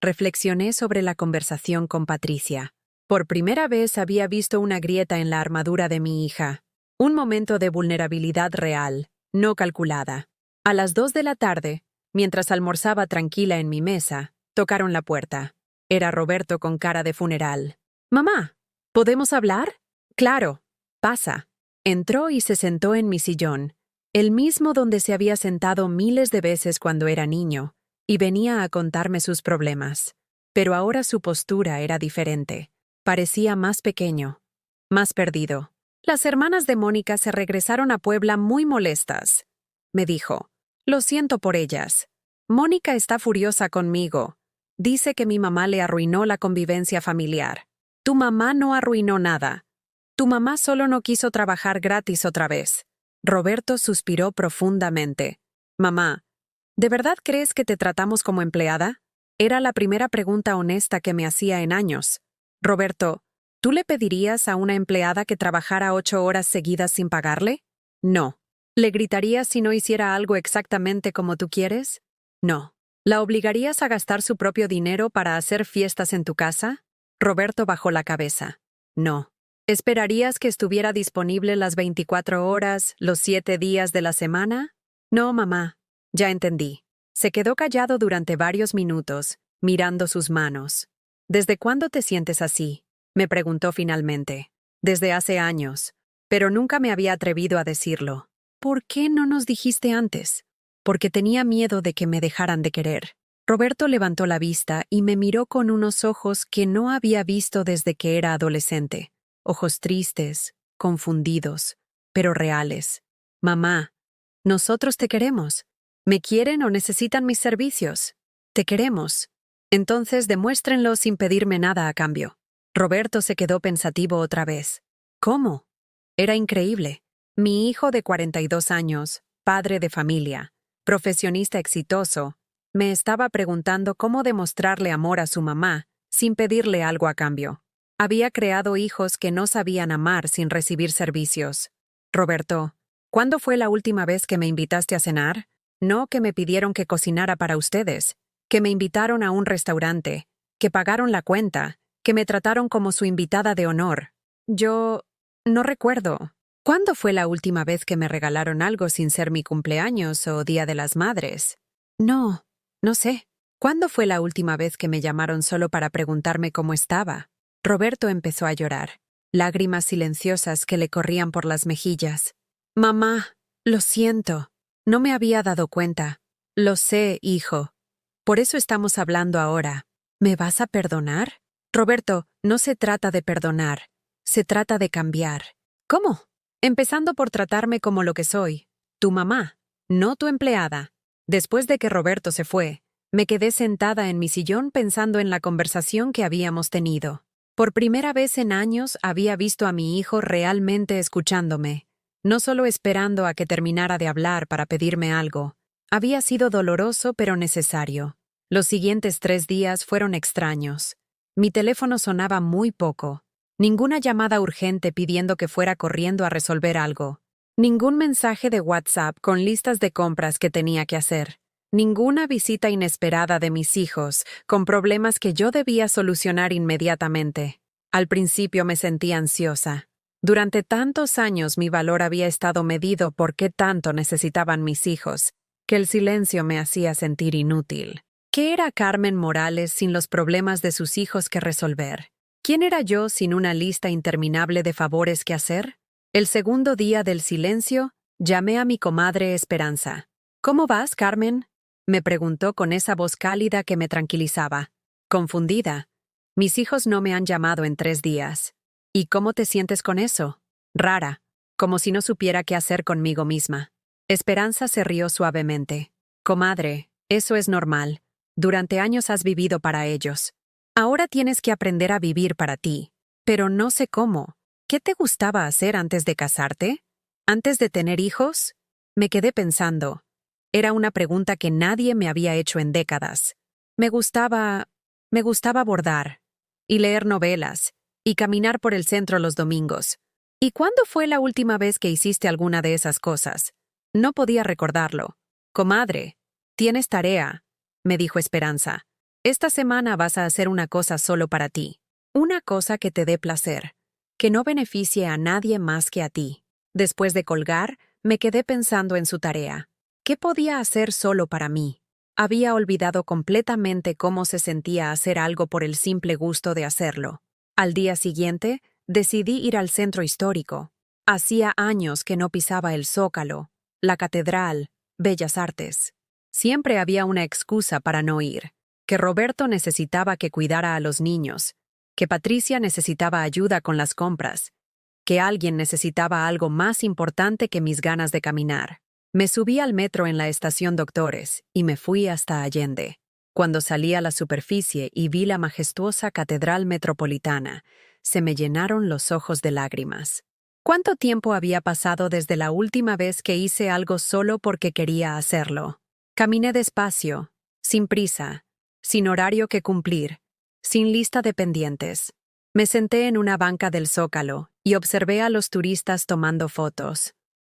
A: reflexioné sobre la conversación con Patricia. Por primera vez había visto una grieta en la armadura de mi hija. Un momento de vulnerabilidad real, no calculada. A las 2 de la tarde, mientras almorzaba tranquila en mi mesa, tocaron la puerta. Era Roberto con cara de funeral. «Mamá, ¿podemos hablar?» «Claro, pasa». Entró y se sentó en mi sillón, el mismo donde se había sentado miles de veces cuando era niño, y venía a contarme sus problemas. Pero ahora su postura era diferente. Parecía más pequeño, más perdido. «Las hermanas de Mónica se regresaron a Puebla muy molestas», me dijo. «Lo siento por ellas. Mónica está furiosa conmigo. Dice que mi mamá le arruinó la convivencia familiar». «Tu mamá no arruinó nada. Tu mamá solo no quiso trabajar gratis otra vez». Roberto suspiró profundamente. «Mamá, ¿de verdad crees que te tratamos como empleada?» Era la primera pregunta honesta que me hacía en años. «Roberto, ¿tú le pedirías a una empleada que trabajara 8 horas seguidas sin pagarle?» «No». «¿Le gritarías si no hiciera algo exactamente como tú quieres?» «No». «¿La obligarías a gastar su propio dinero para hacer fiestas en tu casa?» Roberto bajó la cabeza. «No». «¿Esperarías que estuviera disponible las 24 horas, los 7 días de la semana?» «No, mamá. Ya entendí». Se quedó callado durante varios minutos, mirando sus manos. «¿Desde cuándo te sientes así?», me preguntó finalmente. «Desde hace años, pero nunca me había atrevido a decirlo». «¿Por qué no nos dijiste antes?» «Porque tenía miedo de que me dejaran de querer». Roberto levantó la vista y me miró con unos ojos que no había visto desde que era adolescente. Ojos tristes, confundidos, pero reales. «Mamá, nosotros te queremos. ¿Me quieren o necesitan mis servicios? Te queremos. Entonces demuéstrenlo sin pedirme nada a cambio». Roberto se quedó pensativo otra vez. «¿Cómo?» Era increíble. Mi hijo de 42 años, padre de familia, profesionista exitoso, me estaba preguntando cómo demostrarle amor a su mamá sin pedirle algo a cambio. Había creado hijos que no sabían amar sin recibir servicios. «Roberto, ¿cuándo fue la última vez que me invitaste a cenar? No que me pidieron que cocinara para ustedes, que me invitaron a un restaurante, que pagaron la cuenta, que me trataron como su invitada de honor. Yo no recuerdo. ¿Cuándo fue la última vez que me regalaron algo sin ser mi cumpleaños o Día de las Madres? No sé. ¿Cuándo fue la última vez que me llamaron solo para preguntarme cómo estaba?» Roberto empezó a llorar, lágrimas silenciosas que le corrían por las mejillas. «Mamá, lo siento. No me había dado cuenta. Lo sé, hijo. Por eso estamos hablando ahora. ¿Me vas a perdonar?» «Roberto, no se trata de perdonar. Se trata de cambiar». «¿Cómo?» «Empezando por tratarme como lo que soy. Tu mamá, no tu empleada». Después de que Roberto se fue, me quedé sentada en mi sillón pensando en la conversación que habíamos tenido. Por primera vez en años había visto a mi hijo realmente escuchándome, no solo esperando a que terminara de hablar para pedirme algo. Había sido doloroso pero necesario. Los siguientes 3 días fueron extraños. Mi teléfono sonaba muy poco. Ninguna llamada urgente pidiendo que fuera corriendo a resolver algo. Ningún mensaje de WhatsApp con listas de compras que tenía que hacer. Ninguna visita inesperada de mis hijos, con problemas que yo debía solucionar inmediatamente. Al principio me sentía ansiosa. Durante tantos años mi valor había estado medido por qué tanto necesitaban mis hijos, que el silencio me hacía sentir inútil. ¿Qué era Carmen Morales sin los problemas de sus hijos que resolver? ¿Quién era yo sin una lista interminable de favores que hacer? El segundo día del silencio, llamé a mi comadre Esperanza. «¿Cómo vas, Carmen?», me preguntó con esa voz cálida que me tranquilizaba. Confundida. «Mis hijos no me han llamado en 3 días. ¿Y cómo te sientes con eso?» «Rara, como si no supiera qué hacer conmigo misma». Esperanza se rió suavemente. «Comadre, eso es normal. Durante años has vivido para ellos. Ahora tienes que aprender a vivir para ti. Pero no sé cómo. ¿Qué te gustaba hacer antes de casarte? ¿Antes de tener hijos?» Me quedé pensando. Era una pregunta que nadie me había hecho en décadas. Me gustaba bordar y leer novelas y caminar por el centro los domingos. ¿Y cuándo fue la última vez que hiciste alguna de esas cosas? No podía recordarlo. Comadre, tienes tarea, me dijo Esperanza. Esta semana vas a hacer una cosa solo para ti. Una cosa que te dé placer, que no beneficie a nadie más que a ti. Después de colgar, me quedé pensando en su tarea. ¿Qué podía hacer solo para mí? Había olvidado completamente cómo se sentía hacer algo por el simple gusto de hacerlo. Al día siguiente, decidí ir al centro histórico. Hacía años que no pisaba el Zócalo, la Catedral, Bellas Artes. Siempre había una excusa para no ir. Que Roberto necesitaba que cuidara a los niños, que Patricia necesitaba ayuda con las compras, que alguien necesitaba algo más importante que mis ganas de caminar. Me subí al metro en la estación Doctores y me fui hasta Allende. Cuando salí a la superficie y vi la majestuosa Catedral Metropolitana, se me llenaron los ojos de lágrimas. ¿Cuánto tiempo había pasado desde la última vez que hice algo solo porque quería hacerlo? Caminé despacio, sin prisa, sin horario que cumplir, sin lista de pendientes. Me senté en una banca del Zócalo y observé a los turistas tomando fotos,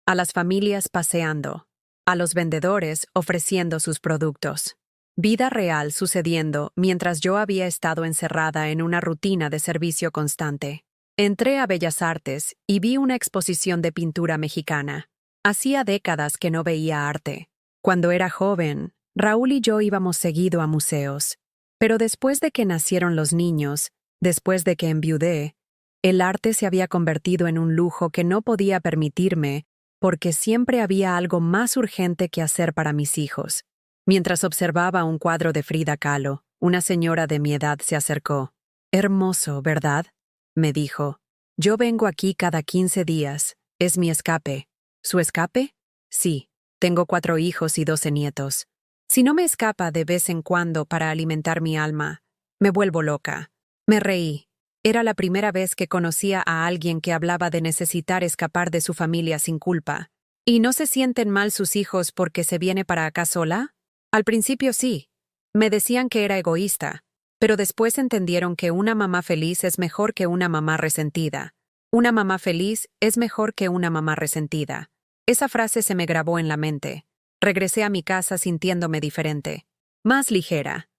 A: a las familias paseando, a los vendedores ofreciendo sus productos. Vida real sucediendo mientras yo había estado encerrada en una rutina de servicio constante. Entré a Bellas Artes y vi una exposición de pintura mexicana. Hacía décadas que no veía arte. Cuando era joven, Raúl y yo íbamos seguido a museos. Pero después de que nacieron los niños, después de que enviudé, el arte se había convertido en un lujo que no podía permitirme porque siempre había algo más urgente que hacer para mis hijos. Mientras observaba un cuadro de Frida Kahlo, una señora de mi edad se acercó. «Hermoso, ¿verdad?», me dijo. «Yo vengo aquí cada 15 días. Es mi escape». ¿Su escape? Sí. Tengo 4 hijos y 12 nietos. Si no me escapa de vez en cuando para alimentar mi alma, me vuelvo loca. Me reí. Era la primera vez que conocía a alguien que hablaba de necesitar escapar de su familia sin culpa. ¿Y no se sienten mal sus hijos porque se viene para acá sola? Al principio sí. Me decían que era egoísta, pero después entendieron que una mamá feliz es mejor que una mamá resentida. Una mamá feliz es mejor que una mamá resentida. Esa frase se me grabó en la mente. Regresé a mi casa sintiéndome diferente, más ligera,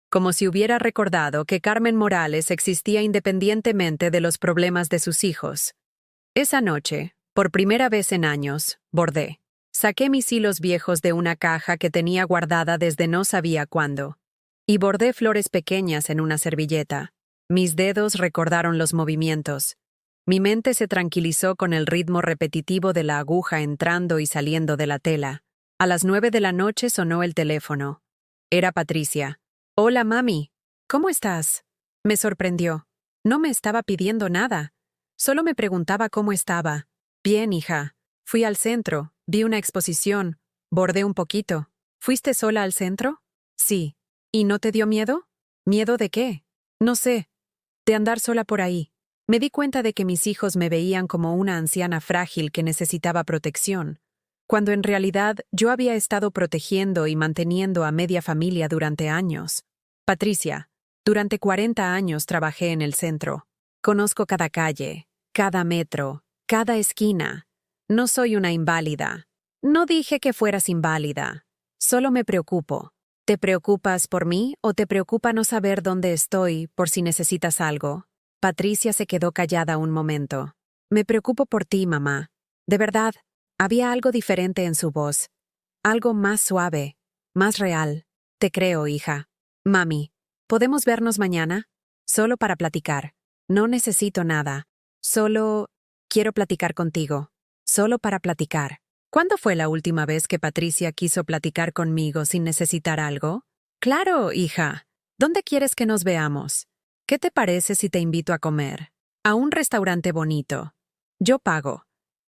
A: como si hubiera recordado que Carmen Morales existía independientemente de los problemas de sus hijos. Esa noche, por primera vez en años, bordé. Saqué mis hilos viejos de una caja que tenía guardada desde no sabía cuándo, y bordé flores pequeñas en una servilleta. Mis dedos recordaron los movimientos. Mi mente se tranquilizó con el ritmo repetitivo de la aguja entrando y saliendo de la tela. A las 9 de la noche sonó el teléfono. Era Patricia. «Hola, mami. ¿Cómo estás?». Me sorprendió. No me estaba pidiendo nada. Solo me preguntaba cómo estaba. «Bien, hija. Fui al centro, vi una exposición, bordé un poquito». «¿Fuiste sola al centro?». «Sí». «¿Y no te dio miedo?». «¿Miedo de qué?». «No sé. De andar sola por ahí». Me di cuenta de que mis hijos me veían como una anciana frágil que necesitaba protección, cuando en realidad yo había estado protegiendo y manteniendo a media familia durante años. «Patricia, durante 40 años trabajé en el centro. Conozco cada calle, cada metro, cada esquina. No soy una inválida». «No dije que fueras inválida. Solo me preocupo». «¿Te preocupas por mí o te preocupa no saber dónde estoy por si necesitas algo?». Patricia se quedó callada un momento. «Me preocupo por ti, mamá. De verdad». Había algo diferente en su voz. Algo más suave, más real. «Te creo, hija». «Mami, ¿podemos vernos mañana? Solo para platicar. No necesito nada. Solo quiero platicar contigo. Solo para platicar». ¿Cuándo fue la última vez que Patricia quiso platicar conmigo sin necesitar algo? «Claro, hija. ¿Dónde quieres que nos veamos? ¿Qué te parece si te invito a comer? A un restaurante bonito. Yo pago».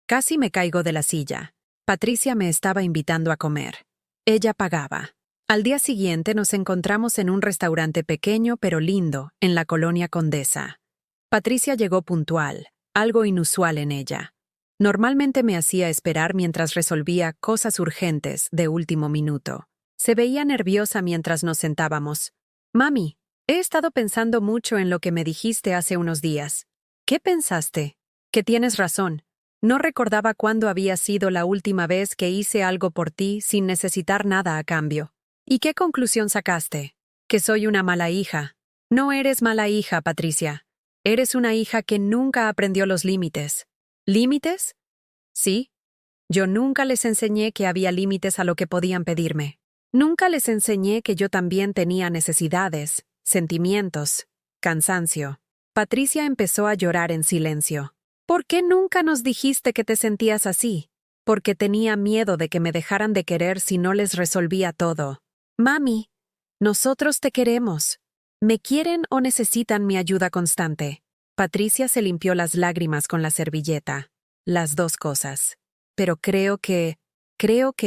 A: Casi me caigo de la silla. Patricia me estaba invitando a comer. Ella pagaba. Al día siguiente nos encontramos en un restaurante pequeño pero lindo, en la colonia Condesa. Patricia llegó puntual, algo inusual en ella. Normalmente me hacía esperar mientras resolvía cosas urgentes de último minuto. Se veía nerviosa mientras nos sentábamos. «Mami, he estado pensando mucho en lo que me dijiste hace unos días. ¿Qué pensaste? Que tienes razón. No recordaba cuándo había sido la última vez que hice algo por ti sin necesitar nada a cambio. ¿Y qué conclusión sacaste? Que soy una mala hija. No eres mala hija, Patricia. Eres una hija que nunca aprendió los límites. ¿Límites? Sí. Yo nunca les enseñé que había límites a lo que podían pedirme. Nunca les enseñé que yo también tenía necesidades, sentimientos, cansancio. Patricia empezó a llorar en silencio. ¿Por qué nunca nos dijiste que te sentías así? Porque tenía miedo de que me dejaran de querer si no les resolvía todo. Mami, nosotros te queremos. ¿Me quieren o necesitan mi ayuda constante? Patricia se limpió las lágrimas con la servilleta. Las dos cosas. Pero creo que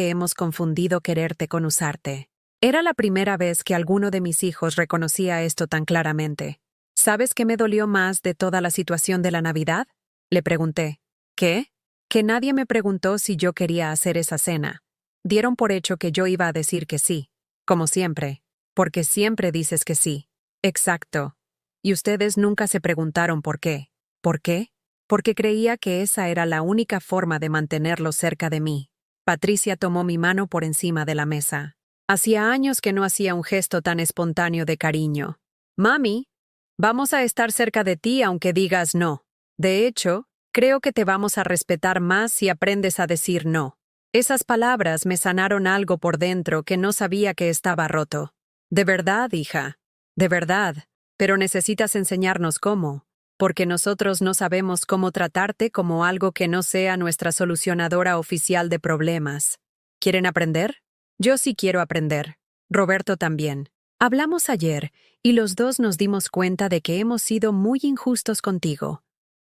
A: hemos confundido quererte con usarte. Era la primera vez que alguno de mis hijos reconocía esto tan claramente. ¿Sabes qué me dolió más de toda la situación de la Navidad? Le pregunté. ¿Qué? Que nadie me preguntó si yo quería hacer esa cena. Dieron por hecho que yo iba a decir que sí. Como siempre. Porque siempre dices que sí. Exacto. Y ustedes nunca se preguntaron por qué. ¿Por qué? Porque creía que esa era la única forma de mantenerlos cerca de mí. Patricia tomó mi mano por encima de la mesa. Hacía años que no hacía un gesto tan espontáneo de cariño. Mami, vamos a estar cerca de ti aunque digas no. De hecho, creo que te vamos a respetar más si aprendes a decir no. Esas palabras me sanaron algo por dentro que no sabía que estaba roto. De verdad, hija. De verdad. Pero necesitas enseñarnos cómo. Porque nosotros no sabemos cómo tratarte como algo que no sea nuestra solucionadora oficial de problemas. ¿Quieren aprender? Yo sí quiero aprender. Roberto también. Hablamos ayer, y los dos nos dimos cuenta de que hemos sido muy injustos contigo.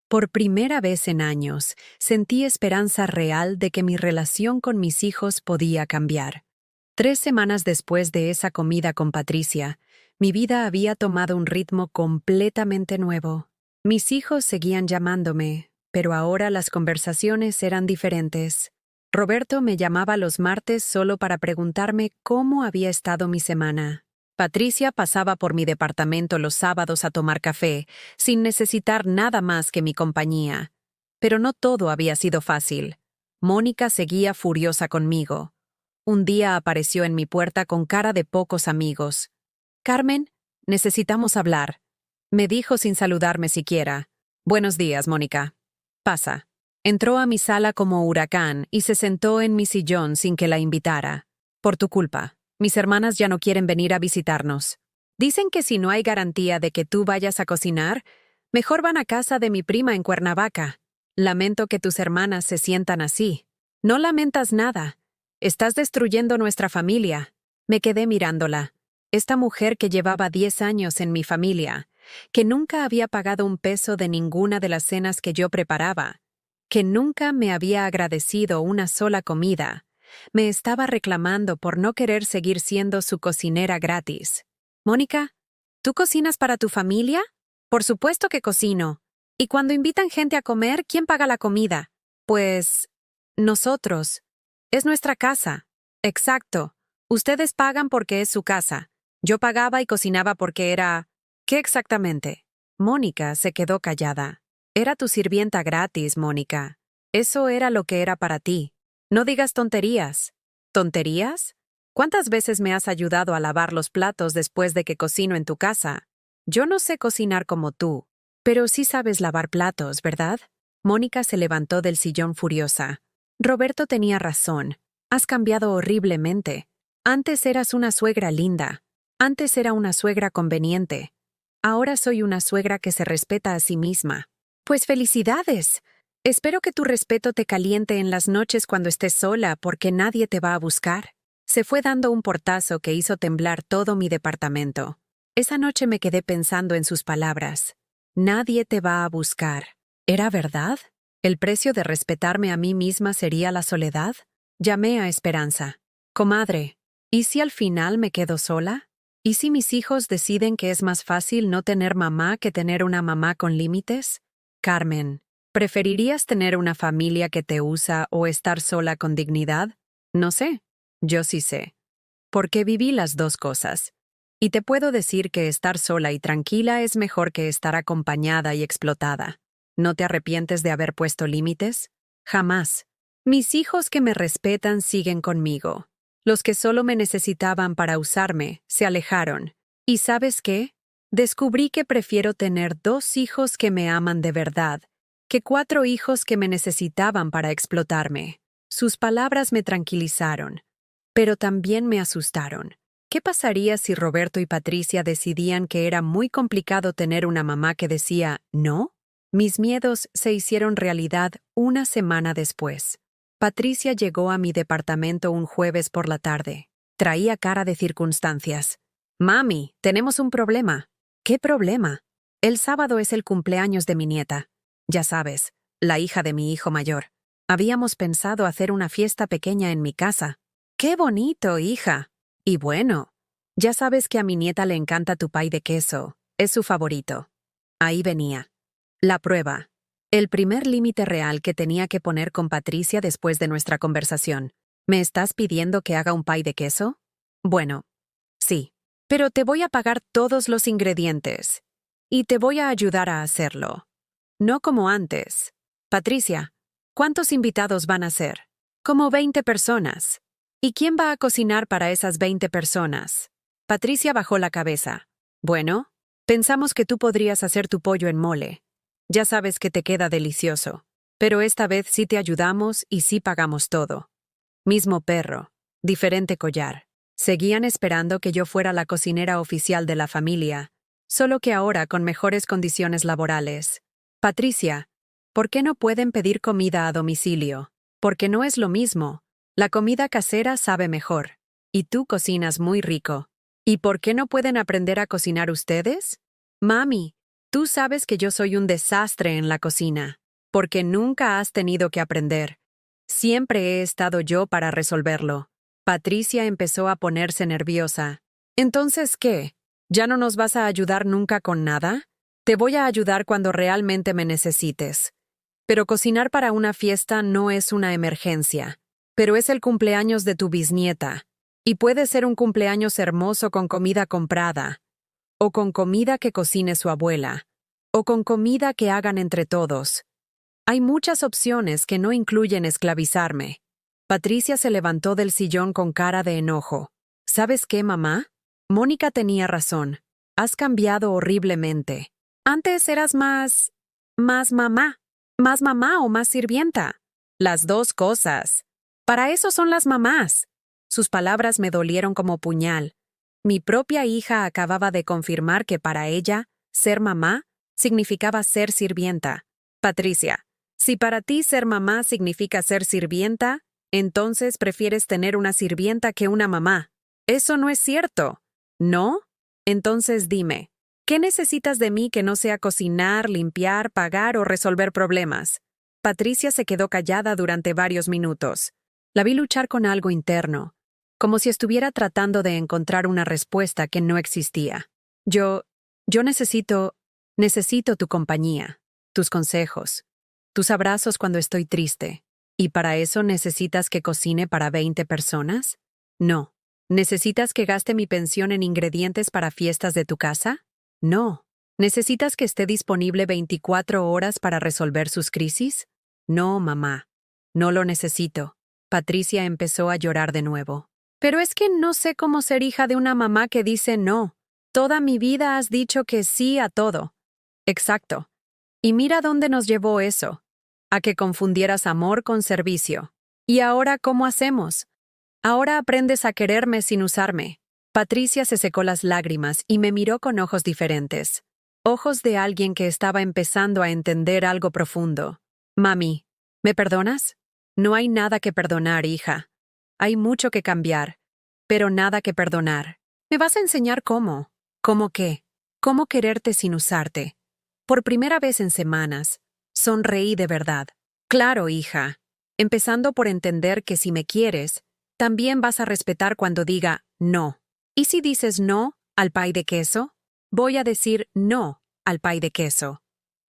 A: Por primera vez en años, sentí esperanza real de que mi relación con mis hijos podía cambiar. 3 semanas después de esa comida con Patricia, mi vida había tomado un ritmo completamente nuevo. Mis hijos seguían llamándome, pero ahora las conversaciones eran diferentes. Roberto me llamaba los martes solo para preguntarme cómo había estado mi semana. Patricia pasaba por mi departamento los sábados a tomar café, sin necesitar nada más que mi compañía. Pero no todo había sido fácil. Mónica seguía furiosa conmigo. Un día apareció en mi puerta con cara de pocos amigos. «Carmen, necesitamos hablar», me dijo sin saludarme siquiera. «Buenos días, Mónica. Pasa». Entró a mi sala como huracán y se sentó en mi sillón sin que la invitara. «Por tu culpa. Mis hermanas ya no quieren venir a visitarnos. Dicen que si no hay garantía de que tú vayas a cocinar, mejor van a casa de mi prima en Cuernavaca. Lamento que tus hermanas se sientan así. No lamentas nada. Estás destruyendo nuestra familia». Me quedé mirándola. Esta mujer que llevaba 10 años en mi familia, que nunca había pagado un peso de ninguna de las cenas que yo preparaba, que nunca me había agradecido una sola comida, me estaba reclamando por no querer seguir siendo su cocinera gratis. «Mónica, ¿tú cocinas para tu familia?» «Por supuesto que cocino. Y cuando invitan gente a comer, ¿quién paga la comida?» «Pues, nosotros. Es nuestra casa». «Exacto. Ustedes pagan porque es su casa. Yo pagaba y cocinaba porque era... ¿Qué exactamente?» Mónica se quedó callada. «Era tu sirvienta gratis, Mónica. Eso era lo que era para ti. No digas tonterías». «¿Tonterías? ¿Cuántas veces me has ayudado a lavar los platos después de que cocino en tu casa? Yo no sé cocinar como tú, pero sí sabes lavar platos, ¿verdad?» Mónica se levantó del sillón furiosa. «Roberto tenía razón. Has cambiado horriblemente. Antes eras una suegra linda. Antes era una suegra conveniente. Ahora soy una suegra que se respeta a sí misma». «Pues felicidades. Espero que tu respeto te caliente en las noches cuando estés sola porque nadie te va a buscar». Se fue dando un portazo que hizo temblar todo mi departamento. Esa noche me quedé pensando en sus palabras. «Nadie te va a buscar». ¿Era verdad? ¿El precio de respetarme a mí misma sería la soledad? Llamé a Esperanza. «Comadre, ¿y si al final me quedo sola? ¿Y si mis hijos deciden que es más fácil no tener mamá que tener una mamá con límites?» «Carmen, ¿preferirías tener una familia que te usa o estar sola con dignidad?» «No sé. Yo sí sé. Porque viví las dos cosas. Y te puedo decir que estar sola y tranquila es mejor que estar acompañada y explotada. ¿No te arrepientes de haber puesto límites? Jamás. Mis hijos que me respetan siguen conmigo. Los que solo me necesitaban para usarme se alejaron. ¿Y sabes qué? Descubrí que prefiero tener 2 hijos que me aman de verdad que 4 hijos que me necesitaban para explotarme. Sus palabras me tranquilizaron, pero también me asustaron. ¿Qué pasaría si Roberto y Patricia decidían que era muy complicado tener una mamá que decía no? Mis miedos se hicieron realidad una semana después. Patricia llegó a mi departamento un jueves por la tarde. Traía cara de circunstancias. Mami, tenemos un problema. ¿Qué problema? El sábado es el cumpleaños de mi nieta. Ya sabes, la hija de mi hijo mayor. Habíamos pensado hacer una fiesta pequeña en mi casa. ¡Qué bonito, hija! Y bueno, ya sabes que a mi nieta le encanta tu pay de queso. Es su favorito. Ahí venía. La prueba. El primer límite real que tenía que poner con Patricia después de nuestra conversación. ¿Me estás pidiendo que haga un pay de queso? Bueno, sí. Pero te voy a pagar todos los ingredientes. Y te voy a ayudar a hacerlo. No como antes. Patricia, ¿cuántos invitados van a ser? Como 20 personas. ¿Y quién va a cocinar para esas 20 personas? Patricia bajó la cabeza. Bueno, pensamos que tú podrías hacer tu pollo en mole. Ya sabes que te queda delicioso. Pero esta vez sí te ayudamos y sí pagamos todo. Mismo perro, diferente collar. Seguían esperando que yo fuera la cocinera oficial de la familia, solo que ahora con mejores condiciones laborales. Patricia, ¿por qué no pueden pedir comida a domicilio? Porque no es lo mismo. La comida casera sabe mejor. Y tú cocinas muy rico. ¿Y por qué no pueden aprender a cocinar ustedes? Mami, tú sabes que yo soy un desastre en la cocina. Porque nunca has tenido que aprender. Siempre he estado yo para resolverlo. Patricia empezó a ponerse nerviosa. ¿Entonces qué? ¿Ya no nos vas a ayudar nunca con nada? Te voy a ayudar cuando realmente me necesites. Pero cocinar para una fiesta no es una emergencia. Pero es el cumpleaños de tu bisnieta. Y puede ser un cumpleaños hermoso con comida comprada. O con comida que cocine su abuela. O con comida que hagan entre todos. Hay muchas opciones que no incluyen esclavizarme. Patricia se levantó del sillón con cara de enojo. ¿Sabes qué, mamá? Mónica tenía razón. Has cambiado horriblemente. Antes eras más mamá. ¿Más mamá o más sirvienta? Las dos cosas. Para eso son las mamás. Sus palabras me dolieron como puñal. Mi propia hija acababa de confirmar que para ella, ser mamá significaba ser sirvienta. Patricia, si para ti ser mamá significa ser sirvienta, entonces prefieres tener una sirvienta que una mamá. Eso no es cierto. ¿No? Entonces dime, ¿qué necesitas de mí que no sea cocinar, limpiar, pagar o resolver problemas? Patricia se quedó callada durante varios minutos. La vi luchar con algo interno, como si estuviera tratando de encontrar una respuesta que no existía. Yo necesito tu compañía, tus consejos, tus abrazos cuando estoy triste. ¿Y para eso necesitas que cocine para 20 personas? No. ¿Necesitas que gaste mi pensión en ingredientes para fiestas de tu casa? No. ¿Necesitas que esté disponible 24 horas para resolver sus crisis? No, mamá. No lo necesito. Patricia empezó a llorar de nuevo. Pero es que no sé cómo ser hija de una mamá que dice no. Toda mi vida has dicho que sí a todo. Exacto. Y mira dónde nos llevó eso. A que confundieras amor con servicio. ¿Y ahora cómo hacemos? Ahora aprendes a quererme sin usarme. Patricia se secó las lágrimas y me miró con ojos diferentes. Ojos de alguien que estaba empezando a entender algo profundo. Mami, ¿me perdonas? No hay nada que perdonar, hija. Hay mucho que cambiar, pero nada que perdonar. ¿Me vas a enseñar cómo? ¿Cómo qué? ¿Cómo quererte sin usarte? Por primera vez en semanas, sonreí de verdad. Claro, hija. Empezando por entender que si me quieres, también vas a respetar cuando diga no. ¿Y si dices no al pay de queso? Voy a decir no al pay de queso.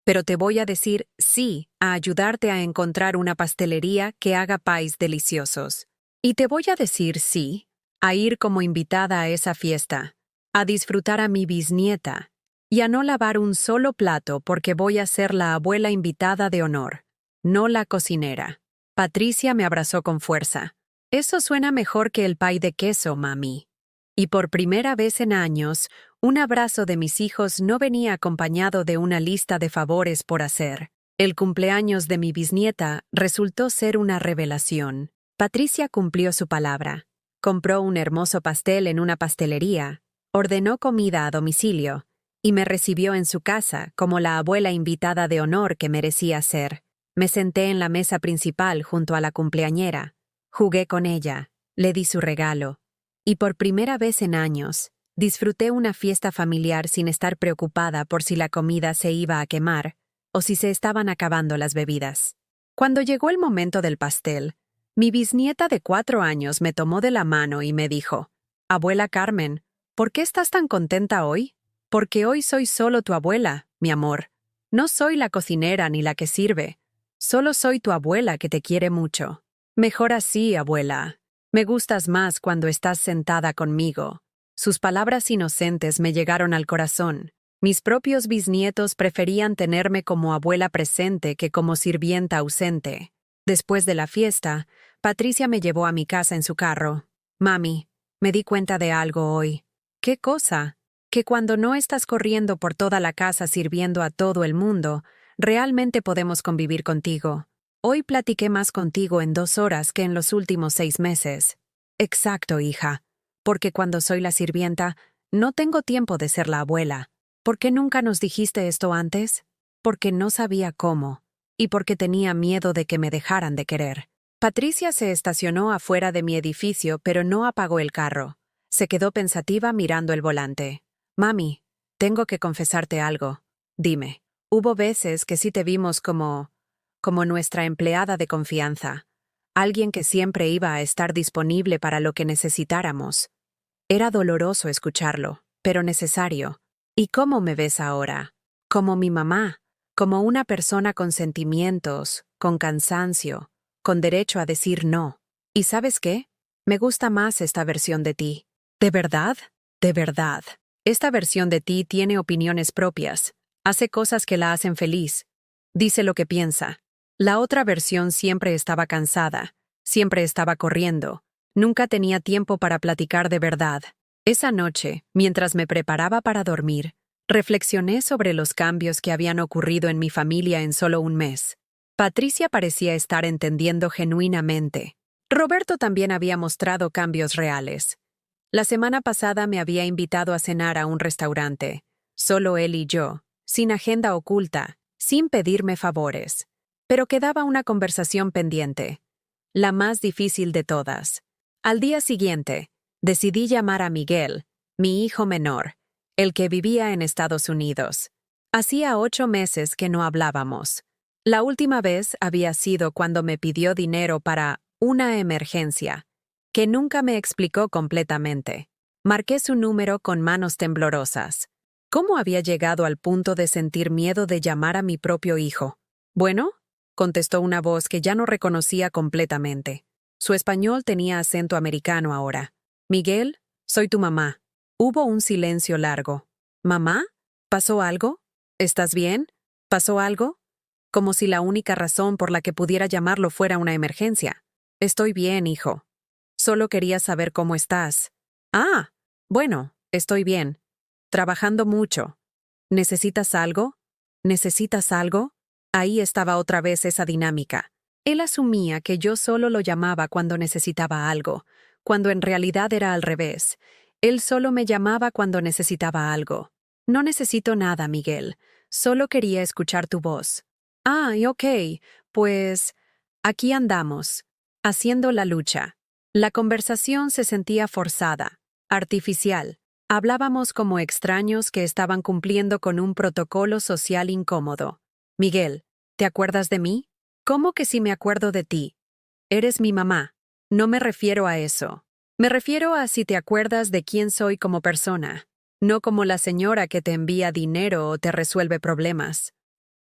A: Pero te voy a decir sí a ayudarte a encontrar una pastelería que haga pies deliciosos. Y te voy a decir sí a ir como invitada a esa fiesta, a disfrutar a mi bisnieta Y a no lavar un solo plato porque voy a ser la abuela invitada de honor, no la cocinera. Patricia me abrazó con fuerza. Eso suena mejor que el pay de queso, mami. Y por primera vez en años, un abrazo de mis hijos no venía acompañado de una lista de favores por hacer. El cumpleaños de mi bisnieta resultó ser una revelación. Patricia cumplió su palabra. Compró un hermoso pastel en una pastelería, ordenó comida a domicilio y me recibió en su casa como la abuela invitada de honor que merecía ser. Me senté en la mesa principal junto a la cumpleañera. Jugué con ella, le di su regalo. Y por primera vez en años, disfruté una fiesta familiar sin estar preocupada por si la comida se iba a quemar o si se estaban acabando las bebidas. Cuando llegó el momento del pastel, mi bisnieta de 4 años me tomó de la mano y me dijo: «Abuela Carmen, ¿por qué estás tan contenta hoy?» «Porque hoy soy solo tu abuela, mi amor. No soy la cocinera ni la que sirve. Solo soy tu abuela que te quiere mucho. Mejor así, abuela. Me gustas más cuando estás sentada conmigo». Sus palabras inocentes me llegaron al corazón. Mis propios bisnietos preferían tenerme como abuela presente que como sirvienta ausente. Después de la fiesta, Patricia me llevó a mi casa en su carro. «Mami, me di cuenta de algo hoy». «¿Qué cosa?» «Que cuando no estás corriendo por toda la casa sirviendo a todo el mundo, realmente podemos convivir contigo. Hoy platiqué más contigo en 2 horas que en los últimos 6 meses». «Exacto, hija. Porque cuando soy la sirvienta, no tengo tiempo de ser la abuela. ¿Por qué nunca nos dijiste esto antes?» «Porque no sabía cómo. Y porque tenía miedo de que me dejaran de querer». Patricia se estacionó afuera de mi edificio, pero no apagó el carro. Se quedó pensativa mirando el volante. «Mami, tengo que confesarte algo. Dime, hubo veces que sí te vimos como nuestra empleada de confianza, alguien que siempre iba a estar disponible para lo que necesitáramos. Era doloroso escucharlo, pero necesario. ¿Y cómo me ves ahora? Como mi mamá, como una persona con sentimientos, con cansancio, con derecho a decir no. ¿Y sabes qué? Me gusta más esta versión de ti». «¿De verdad?» «De verdad. Esta versión de ti tiene opiniones propias, hace cosas que la hacen feliz, dice lo que piensa. La otra versión siempre estaba cansada, siempre estaba corriendo, nunca tenía tiempo para platicar de verdad». Esa noche, mientras me preparaba para dormir, reflexioné sobre los cambios que habían ocurrido en mi familia en solo un mes. Patricia parecía estar entendiendo genuinamente. Roberto también había mostrado cambios reales. La semana pasada me había invitado a cenar a un restaurante, solo él y yo, sin agenda oculta, sin pedirme favores. Pero quedaba una conversación pendiente, la más difícil de todas. Al día siguiente, decidí llamar a Miguel, mi hijo menor, el que vivía en Estados Unidos. Hacía 8 meses que no hablábamos. La última vez había sido cuando me pidió dinero para una emergencia, que nunca me explicó completamente. Marqué su número con manos temblorosas. ¿Cómo había llegado al punto de sentir miedo de llamar a mi propio hijo? «Bueno», contestó una voz que ya no reconocía completamente. Su español tenía acento americano ahora. «Miguel, soy tu mamá». Hubo un silencio largo. «¿Mamá? ¿Pasó algo? ¿Estás bien? ¿Pasó algo?» Como si la única razón por la que pudiera llamarlo fuera una emergencia. «Estoy bien, hijo. Solo quería saber cómo estás». «Ah, bueno, estoy bien. Trabajando mucho. ¿Necesitas algo? ¿Necesitas algo?» Ahí estaba otra vez esa dinámica. Él asumía que yo solo lo llamaba cuando necesitaba algo, cuando en realidad era al revés. Él solo me llamaba cuando necesitaba algo. «No necesito nada, Miguel. Solo quería escuchar tu voz». «Ah, ok. Pues aquí andamos, haciendo la lucha». La conversación se sentía forzada, artificial. Hablábamos como extraños que estaban cumpliendo con un protocolo social incómodo. «Miguel, ¿te acuerdas de mí?» «¿Cómo que sí me acuerdo de ti? Eres mi mamá». «No me refiero a eso. Me refiero a si te acuerdas de quién soy como persona, no como la señora que te envía dinero o te resuelve problemas.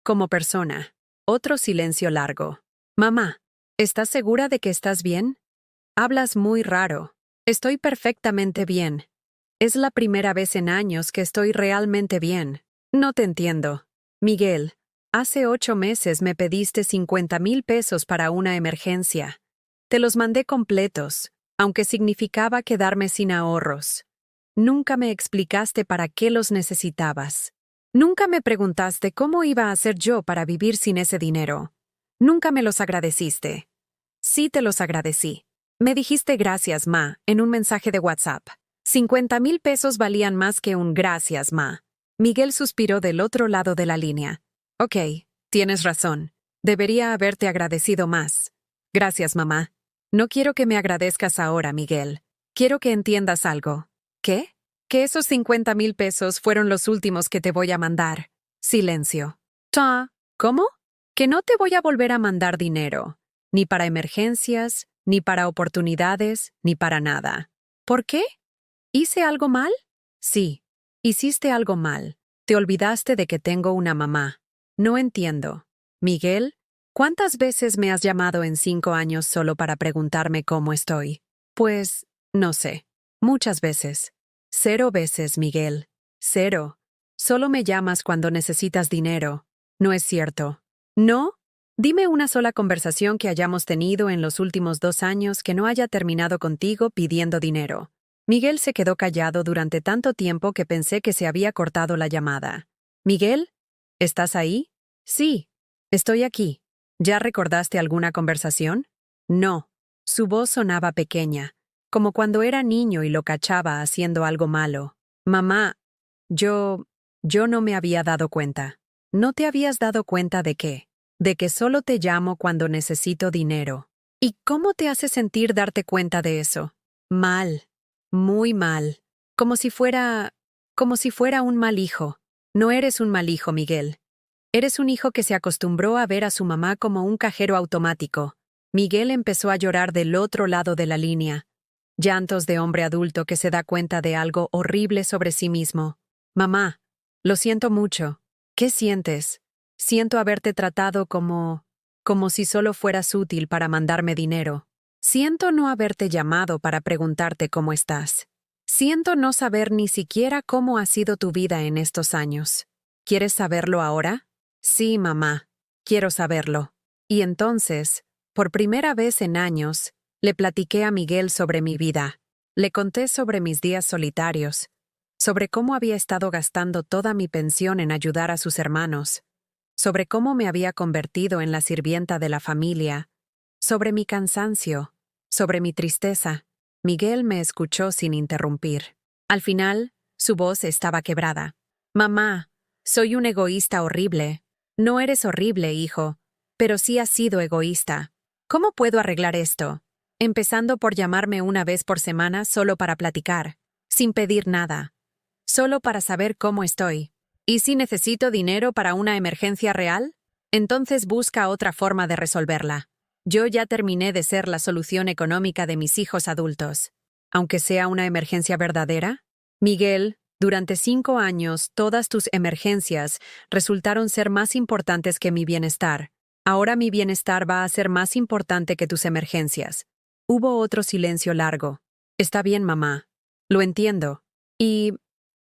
A: Como persona». Otro silencio largo. «Mamá, ¿estás segura de que estás bien?» «Hablas muy raro». «Estoy perfectamente bien. Es la primera vez en años que estoy realmente bien». No te entiendo. Miguel, hace 8 meses me pediste 50,000 pesos para una emergencia. Te los mandé completos, aunque significaba quedarme sin ahorros. Nunca me explicaste para qué los necesitabas. Nunca me preguntaste cómo iba a hacer yo para vivir sin ese dinero. Nunca me los agradeciste. Sí te los agradecí. Me dijiste gracias, ma, en un mensaje de WhatsApp. 50,000 pesos valían más que un gracias, ma. Miguel suspiró del otro lado de la línea. Ok, tienes razón. Debería haberte agradecido más. Gracias, mamá. No quiero que me agradezcas ahora, Miguel. Quiero que entiendas algo. ¿Qué? Que esos 50,000 pesos fueron los últimos que te voy a mandar. Silencio. ¿Cómo? Que no te voy a volver a mandar dinero. Ni para emergencias, ni para oportunidades, ni para nada. ¿Por qué? ¿Hice algo mal? Sí, hiciste algo mal. Te olvidaste de que tengo una mamá. No entiendo. Miguel, ¿cuántas veces me has llamado en 5 años solo para preguntarme cómo estoy? Pues, no sé. Muchas veces. 0 veces, Miguel. 0. Solo me llamas cuando necesitas dinero. ¿No es cierto? ¿No? Dime una sola conversación que hayamos tenido en los últimos 2 años que no haya terminado contigo pidiendo dinero. Miguel se quedó callado durante tanto tiempo que pensé que se había cortado la llamada. Miguel, ¿estás ahí? Sí, estoy aquí. ¿Ya recordaste alguna conversación? No. Su voz sonaba pequeña, como cuando era niño y lo cachaba haciendo algo malo. Mamá, yo no me había dado cuenta. ¿No te habías dado cuenta de qué? De que solo te llamo cuando necesito dinero. ¿Y cómo te hace sentir darte cuenta de eso? Mal. Muy mal. Como si fuera un mal hijo. No eres un mal hijo, Miguel. Eres un hijo que se acostumbró a ver a su mamá como un cajero automático. Miguel empezó a llorar del otro lado de la línea. Llantos de hombre adulto que se da cuenta de algo horrible sobre sí mismo. Mamá, lo siento mucho. ¿Qué sientes? Siento haberte tratado como si solo fueras útil para mandarme dinero. Siento no haberte llamado para preguntarte cómo estás. Siento no saber ni siquiera cómo ha sido tu vida en estos años. ¿Quieres saberlo ahora? Sí, mamá, quiero saberlo. Y entonces, por primera vez en años, le platiqué a Miguel sobre mi vida. Le conté sobre mis días solitarios, sobre cómo había estado gastando toda mi pensión en ayudar a sus hermanos, sobre cómo me había convertido en la sirvienta de la familia, sobre mi cansancio, sobre mi tristeza. Miguel me escuchó sin interrumpir. Al final, su voz estaba quebrada. Mamá, soy un egoísta horrible. No eres horrible, hijo, pero sí has sido egoísta. ¿Cómo puedo arreglar esto? Empezando por llamarme una vez por semana solo para platicar, sin pedir nada, solo para saber cómo estoy. ¿Y si necesito dinero para una emergencia real? Entonces busca otra forma de resolverla. Yo ya terminé de ser la solución económica de mis hijos adultos. Aunque sea una emergencia verdadera. Miguel, durante 5 años, todas tus emergencias resultaron ser más importantes que mi bienestar. Ahora mi bienestar va a ser más importante que tus emergencias. Hubo otro silencio largo. Está bien, mamá. Lo entiendo. Y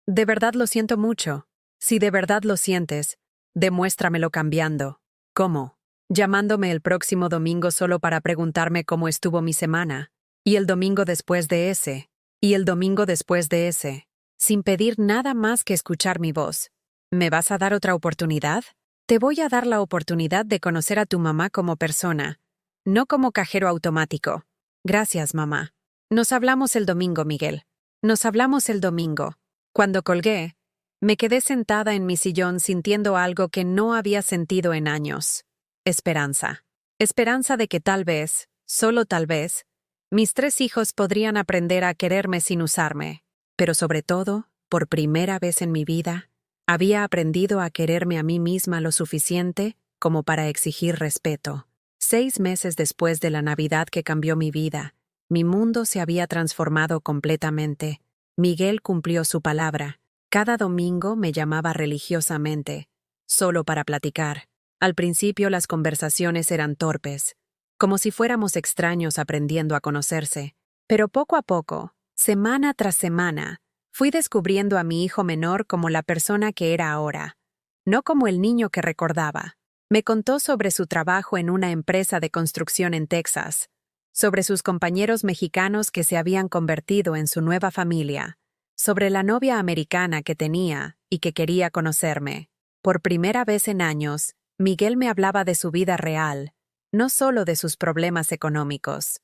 A: de verdad lo siento mucho. Si de verdad lo sientes, demuéstramelo cambiando. ¿Cómo? Llamándome el próximo domingo solo para preguntarme cómo estuvo mi semana. Y el domingo después de ese. Y el domingo después de ese. Sin pedir nada más que escuchar mi voz. ¿Me vas a dar otra oportunidad? Te voy a dar la oportunidad de conocer a tu mamá como persona, no como cajero automático. Gracias, mamá. Nos hablamos el domingo, Miguel. Nos hablamos el domingo. Cuando colgué, me quedé sentada en mi sillón sintiendo algo que no había sentido en años. Esperanza. Esperanza de que tal vez, solo tal vez, mis 3 hijos podrían aprender a quererme sin usarme. Pero sobre todo, por primera vez en mi vida, había aprendido a quererme a mí misma lo suficiente como para exigir respeto. 6 meses después de la Navidad que cambió mi vida, mi mundo se había transformado completamente. Miguel cumplió su palabra. Cada domingo me llamaba religiosamente, solo para platicar. Al principio las conversaciones eran torpes, como si fuéramos extraños aprendiendo a conocerse. Pero poco a poco, semana tras semana, Fui descubriendo a mi hijo menor como la persona que era ahora, no como el niño que recordaba. Me contó sobre su trabajo en una empresa de construcción en Texas, sobre sus compañeros mexicanos que se habían convertido en su nueva familia, sobre la novia americana que tenía y que quería conocerme. Por primera vez en años, Miguel me hablaba de su vida real, no solo de sus problemas económicos.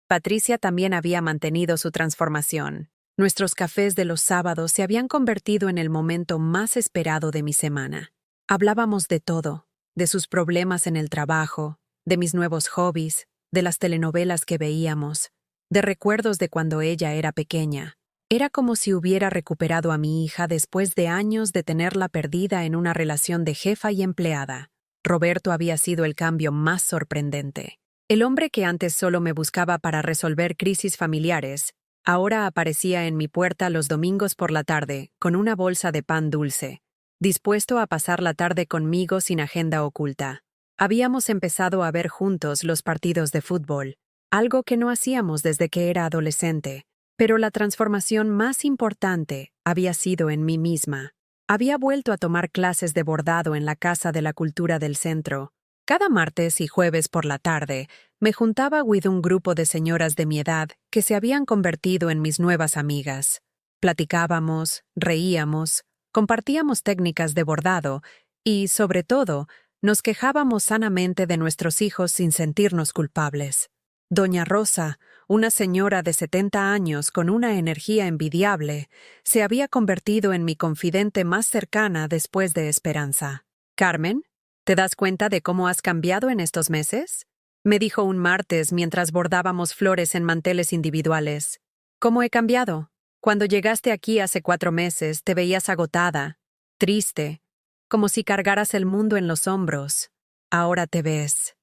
A: Patricia también había mantenido su transformación. Nuestros cafés de los sábados se habían convertido en el momento más esperado de mi semana. Hablábamos de todo, de sus problemas en el trabajo, de mis nuevos hobbies, de las telenovelas que veíamos, de recuerdos de cuando ella era pequeña. Era como si hubiera recuperado a mi hija después de años de tenerla perdida en una relación de jefa y empleada. Roberto había sido el cambio más sorprendente. El hombre que antes solo me buscaba para resolver crisis familiares, ahora aparecía en mi puerta los domingos por la tarde, con una bolsa de pan dulce, dispuesto a pasar la tarde conmigo sin agenda oculta. Habíamos empezado a ver juntos los partidos de fútbol, algo que no hacíamos desde que era adolescente, pero la transformación más importante había sido en mí misma. Había vuelto a tomar clases de bordado en la Casa de la Cultura del Centro. Cada martes y jueves por la tarde me juntaba con un grupo de señoras de mi edad que se habían convertido en mis nuevas amigas. Platicábamos, reíamos, compartíamos técnicas de bordado y, sobre todo, nos quejábamos sanamente de nuestros hijos sin sentirnos culpables. Doña Rosa, una señora de 70 años con una energía envidiable, se había convertido en mi confidente más cercana después de Esperanza. «Carmen, ¿te das cuenta de cómo has cambiado en estos meses?», me dijo un martes mientras bordábamos flores en manteles individuales. «¿Cómo he cambiado? Cuando llegaste aquí hace 4 meses te veías agotada, triste, como si cargaras el mundo en los hombros. Ahora te ves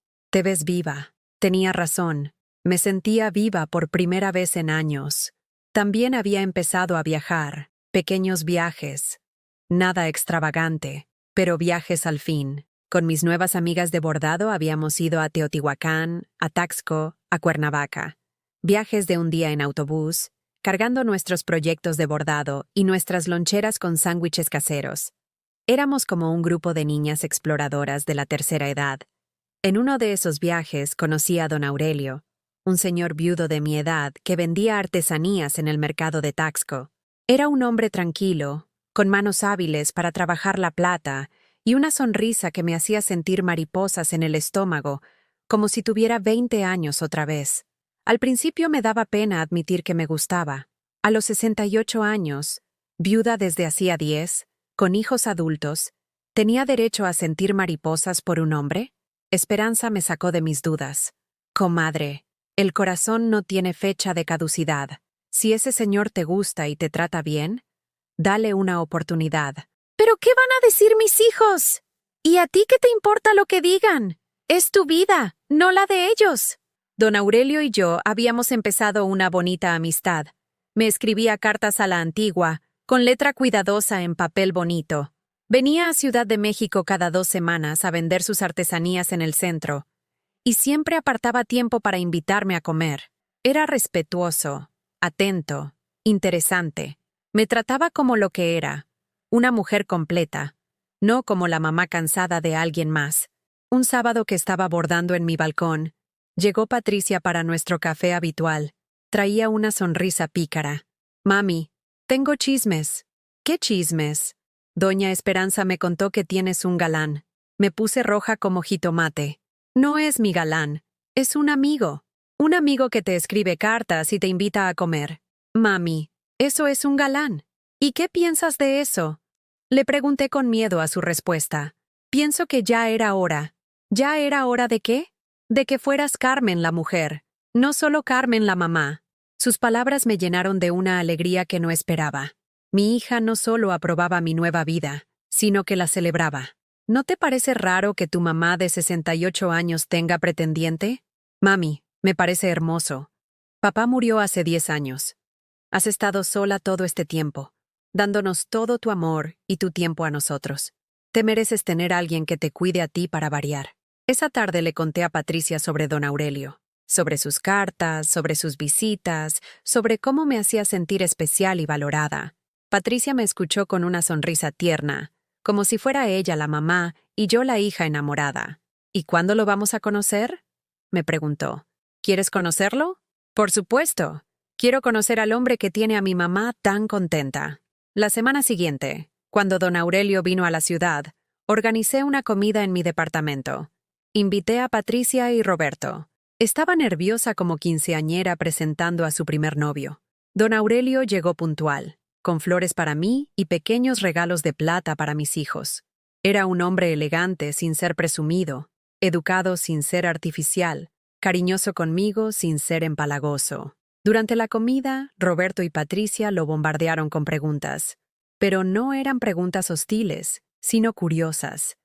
A: viva». Tenía razón. Me sentía viva por primera vez en años. También había empezado a viajar, pequeños viajes. Nada extravagante, pero viajes al fin. Con mis nuevas amigas de bordado habíamos ido a Teotihuacán, a Taxco, a Cuernavaca. Viajes de un día en autobús, cargando nuestros proyectos de bordado y nuestras loncheras con sándwiches caseros. Éramos como un grupo de niñas exploradoras de la tercera edad. En uno de esos viajes conocí a don Aurelio, un señor viudo de mi edad que vendía artesanías en el mercado de Taxco. Era un hombre tranquilo, con manos hábiles para trabajar la plata y una sonrisa que me hacía sentir mariposas en el estómago, como si tuviera 20 años otra vez. Al principio me daba pena admitir que me gustaba. A los 68 años, viuda desde hacía 10, con hijos adultos, ¿tenía derecho a sentir mariposas por un hombre? Esperanza me sacó de mis dudas. «Comadre, el corazón no tiene fecha de caducidad. Si ese señor te gusta y te trata bien, dale una oportunidad». «¿Pero qué van a decir mis hijos? ¿Y a ti qué te importa lo que digan? Es tu vida, no la de ellos». Don Aurelio y yo habíamos empezado una bonita amistad. Me escribía cartas a la antigua, con letra cuidadosa en papel bonito. Venía a Ciudad de México cada 2 semanas a vender sus artesanías en el centro, y siempre apartaba tiempo para invitarme a comer. Era respetuoso, atento, interesante. Me trataba como lo que era, una mujer completa, no como la mamá cansada de alguien más. Un sábado que estaba bordando en mi balcón, llegó Patricia para nuestro café habitual. Traía una sonrisa pícara. «Mami, tengo chismes». «¿Qué chismes?». «Doña Esperanza me contó que tienes un galán». Me puse roja como jitomate. «No es mi galán, es un amigo. Un amigo que te escribe cartas y te invita a comer». «Mami, eso es un galán. ¿Y qué piensas de eso?». Le pregunté con miedo a su respuesta. «Pienso que ya era hora». «¿Ya era hora de qué?». «De que fueras Carmen la mujer, no solo Carmen la mamá». Sus palabras me llenaron de una alegría que no esperaba. Mi hija no solo aprobaba mi nueva vida, sino que la celebraba. ¿No te parece raro que tu mamá de 68 años tenga pretendiente? Mami, me parece hermoso. Papá murió hace 10 años. Has estado sola todo este tiempo, dándonos todo tu amor y tu tiempo a nosotros. Te mereces tener a alguien que te cuide a ti para variar. Esa tarde le conté a Patricia sobre don Aurelio, sobre sus cartas, sobre sus visitas, sobre cómo me hacía sentir especial y valorada. Patricia me escuchó con una sonrisa tierna, como si fuera ella la mamá y yo la hija enamorada. ¿Y cuándo lo vamos a conocer? Me preguntó. ¿Quieres conocerlo? Por supuesto. Quiero conocer al hombre que tiene a mi mamá tan contenta. La semana siguiente, cuando don Aurelio vino a la ciudad, organicé una comida en mi departamento. Invité a Patricia y Roberto. Estaba nerviosa como quinceañera presentando a su primer novio. Don Aurelio llegó puntual, con flores para mí y pequeños regalos de plata para mis hijos. Era un hombre elegante sin ser presumido, educado sin ser artificial, cariñoso conmigo sin ser empalagoso. Durante la comida, Roberto y Patricia lo bombardearon con preguntas. Pero no eran preguntas hostiles, sino curiosas.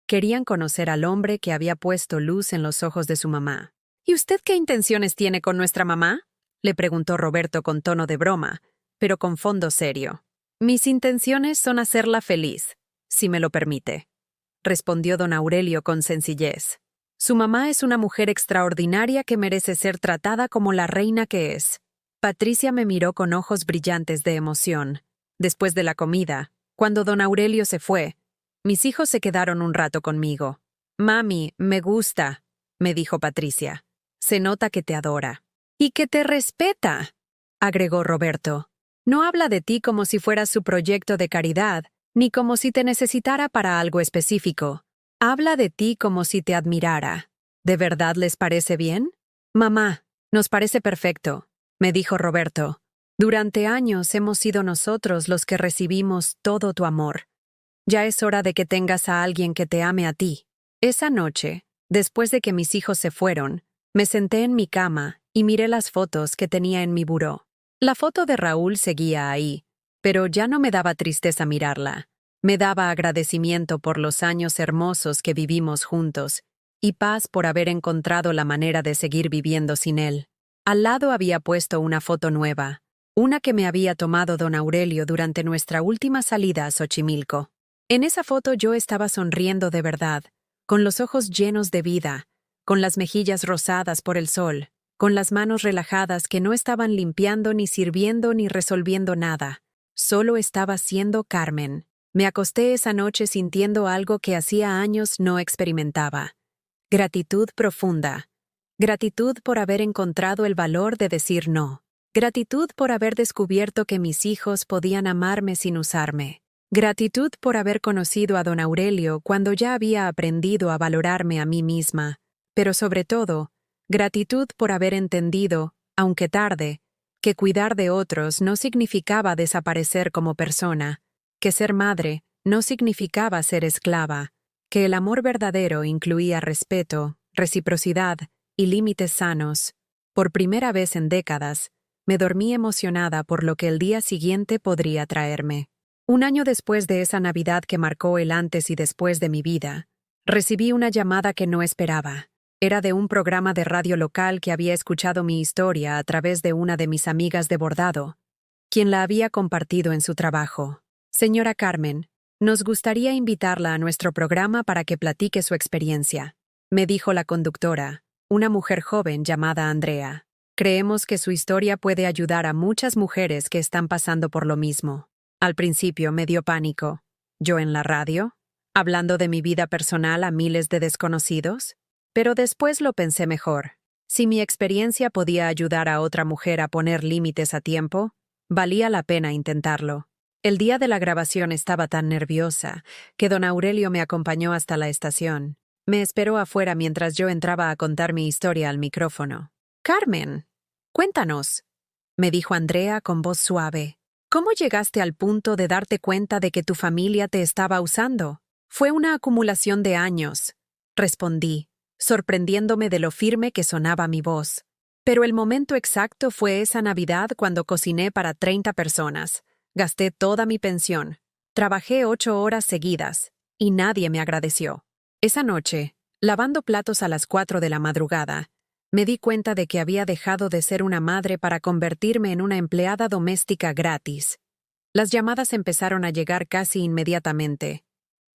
A: Querían conocer al hombre que había puesto luz en los ojos de su mamá. ¿Y usted qué intenciones tiene con nuestra mamá?, le preguntó Roberto con tono de broma, pero con fondo serio. Mis intenciones son hacerla feliz, si me lo permite, respondió don Aurelio con sencillez. Su mamá es una mujer extraordinaria que merece ser tratada como la reina que es. Patricia me miró con ojos brillantes de emoción. Después de la comida, cuando don Aurelio se fue, mis hijos se quedaron un rato conmigo. Mami, me gusta, me dijo Patricia. Se nota que te adora. Y que te respeta, agregó Roberto. No habla de ti como si fueras su proyecto de caridad, ni como si te necesitara para algo específico. Habla de ti como si te admirara. ¿De verdad les parece bien? Mamá, nos parece perfecto, me dijo Roberto. Durante años hemos sido nosotros los que recibimos todo tu amor. Ya es hora de que tengas a alguien que te ame a ti. Esa noche, después de que mis hijos se fueron, me senté en mi cama y miré las fotos que tenía en mi buró. La foto de Raúl seguía ahí, pero ya no me daba tristeza mirarla. Me daba agradecimiento por los años hermosos que vivimos juntos y paz por haber encontrado la manera de seguir viviendo sin él. Al lado había puesto una foto nueva, una que me había tomado don Aurelio durante nuestra última salida a Xochimilco. En esa foto yo estaba sonriendo de verdad, con los ojos llenos de vida, con las mejillas rosadas por el sol, con las manos relajadas que no estaban limpiando ni sirviendo ni resolviendo nada. Solo estaba siendo Carmen. Me acosté esa noche sintiendo algo que hacía años no experimentaba. Gratitud profunda. Gratitud por haber encontrado el valor de decir no. Gratitud por haber descubierto que mis hijos podían amarme sin usarme. Gratitud por haber conocido a don Aurelio cuando ya había aprendido a valorarme a mí misma. Pero sobre todo, gratitud por haber entendido, aunque tarde, que cuidar de otros no significaba desaparecer como persona, que ser madre no significaba ser esclava, que el amor verdadero incluía respeto, reciprocidad y límites sanos. Por primera vez en décadas, me dormí emocionada por lo que el día siguiente podría traerme. Un año después de esa Navidad que marcó el antes y después de mi vida, recibí una llamada que no esperaba. Era de un programa de radio local que había escuchado mi historia a través de una de mis amigas de bordado, quien la había compartido en su trabajo. Señora Carmen, nos gustaría invitarla a nuestro programa para que platique su experiencia, me dijo la conductora, una mujer joven llamada Andrea. Creemos que su historia puede ayudar a muchas mujeres que están pasando por lo mismo. Al principio me dio pánico. ¿Yo en la radio? ¿Hablando de mi vida personal a miles de desconocidos? Pero después lo pensé mejor. Si mi experiencia podía ayudar a otra mujer a poner límites a tiempo, valía la pena intentarlo. El día de la grabación estaba tan nerviosa que don Aurelio me acompañó hasta la estación. Me esperó afuera mientras yo entraba a contar mi historia al micrófono. «Carmen, cuéntanos», me dijo Andrea con voz suave. «¿Cómo llegaste al punto de darte cuenta de que tu familia te estaba usando?» «Fue una acumulación de años», respondí, sorprendiéndome de lo firme que sonaba mi voz. Pero el momento exacto fue esa Navidad cuando cociné para 30 personas. Gasté toda mi pensión. Trabajé 8 horas seguidas, y nadie me agradeció. Esa noche, lavando platos a las 4 de la madrugada, me di cuenta de que había dejado de ser una madre para convertirme en una empleada doméstica gratis. Las llamadas empezaron a llegar casi inmediatamente.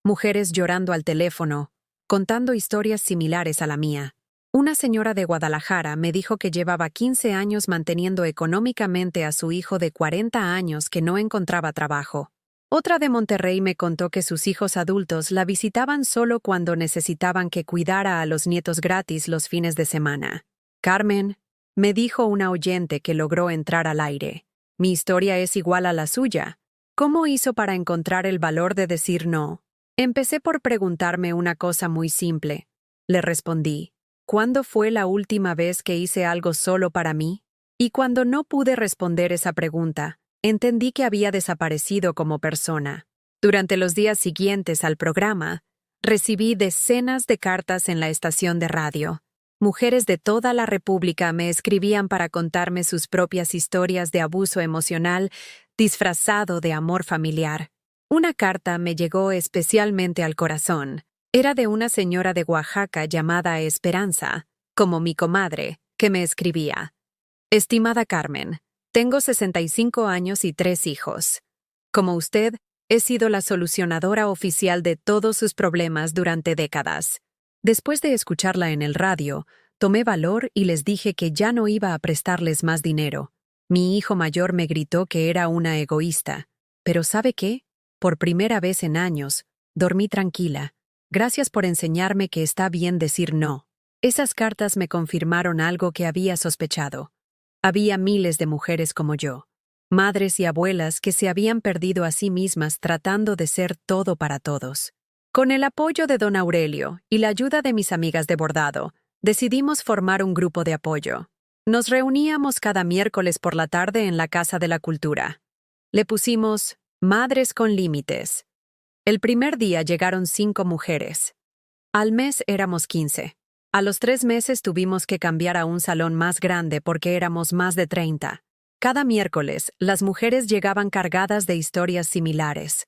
A: Mujeres llorando al teléfono, contando historias similares a la mía. Una señora de Guadalajara me dijo que llevaba 15 años manteniendo económicamente a su hijo de 40 años que no encontraba trabajo. Otra de Monterrey me contó que sus hijos adultos la visitaban solo cuando necesitaban que cuidara a los nietos gratis los fines de semana. Carmen, me dijo una oyente que logró entrar al aire. Mi historia es igual a la suya. ¿Cómo hizo para encontrar el valor de decir no? Empecé por preguntarme una cosa muy simple. Le respondí, ¿cuándo fue la última vez que hice algo solo para mí? Y cuando no pude responder esa pregunta, entendí que había desaparecido como persona. Durante los días siguientes al programa, recibí decenas de cartas en la estación de radio. Mujeres de toda la República me escribían para contarme sus propias historias de abuso emocional disfrazado de amor familiar. Una carta me llegó especialmente al corazón. Era de una señora de Oaxaca llamada Esperanza, como mi comadre, que me escribía. Estimada Carmen, tengo 65 años y 3 hijos. Como usted, he sido la solucionadora oficial de todos sus problemas durante décadas. Después de escucharla en el radio, tomé valor y les dije que ya no iba a prestarles más dinero. Mi hijo mayor me gritó que era una egoísta. Pero ¿sabe qué? Por primera vez en años, dormí tranquila. Gracias por enseñarme que está bien decir no. Esas cartas me confirmaron algo que había sospechado. Había miles de mujeres como yo, madres y abuelas que se habían perdido a sí mismas tratando de ser todo para todos. Con el apoyo de don Aurelio y la ayuda de mis amigas de bordado, decidimos formar un grupo de apoyo. Nos reuníamos cada miércoles por la tarde en la Casa de la Cultura. Le pusimos Madres con Límites. El primer día llegaron 5 mujeres. Al mes éramos 15. A los 3 meses tuvimos que cambiar a un salón más grande porque éramos más de 30. Cada miércoles, las mujeres llegaban cargadas de historias similares.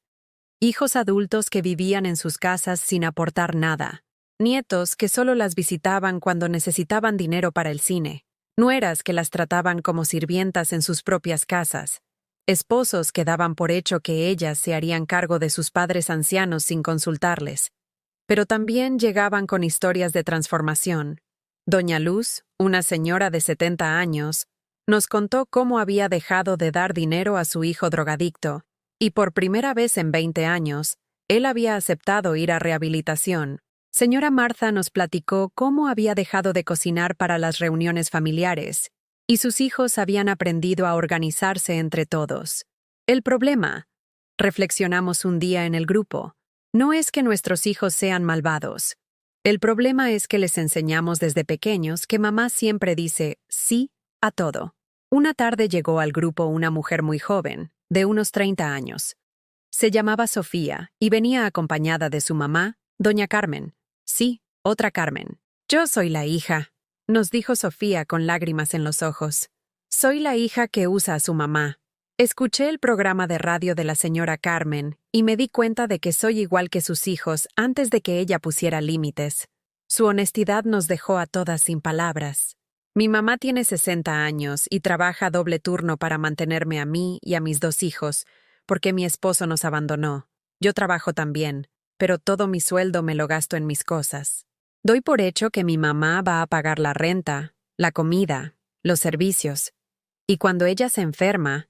A: Hijos adultos que vivían en sus casas sin aportar nada. Nietos que solo las visitaban cuando necesitaban dinero para el cine. Nueras que las trataban como sirvientas en sus propias casas. Esposos que daban por hecho que ellas se harían cargo de sus padres ancianos sin consultarles. Pero también llegaban con historias de transformación. Doña Luz, una señora de 70 años, nos contó cómo había dejado de dar dinero a su hijo drogadicto, y por primera vez en 20 años, él había aceptado ir a rehabilitación. Señora Martha nos platicó cómo había dejado de cocinar para las reuniones familiares, y sus hijos habían aprendido a organizarse entre todos. El problema, reflexionamos un día en el grupo, no es que nuestros hijos sean malvados. El problema es que les enseñamos desde pequeños que mamá siempre dice sí a todo. Una tarde llegó al grupo una mujer muy joven, de unos 30 años. Se llamaba Sofía y venía acompañada de su mamá, doña Carmen. Sí, otra Carmen. Yo soy la hija, nos dijo Sofía con lágrimas en los ojos. Soy la hija que usa a su mamá. Escuché el programa de radio de la señora Carmen y me di cuenta de que soy igual que sus hijos antes de que ella pusiera límites. Su honestidad nos dejó a todas sin palabras. Mi mamá tiene 60 años y trabaja doble turno para mantenerme a mí y a mis 2 hijos, porque mi esposo nos abandonó. Yo trabajo también, pero todo mi sueldo me lo gasto en mis cosas. Doy por hecho que mi mamá va a pagar la renta, la comida, los servicios. Y cuando ella se enferma,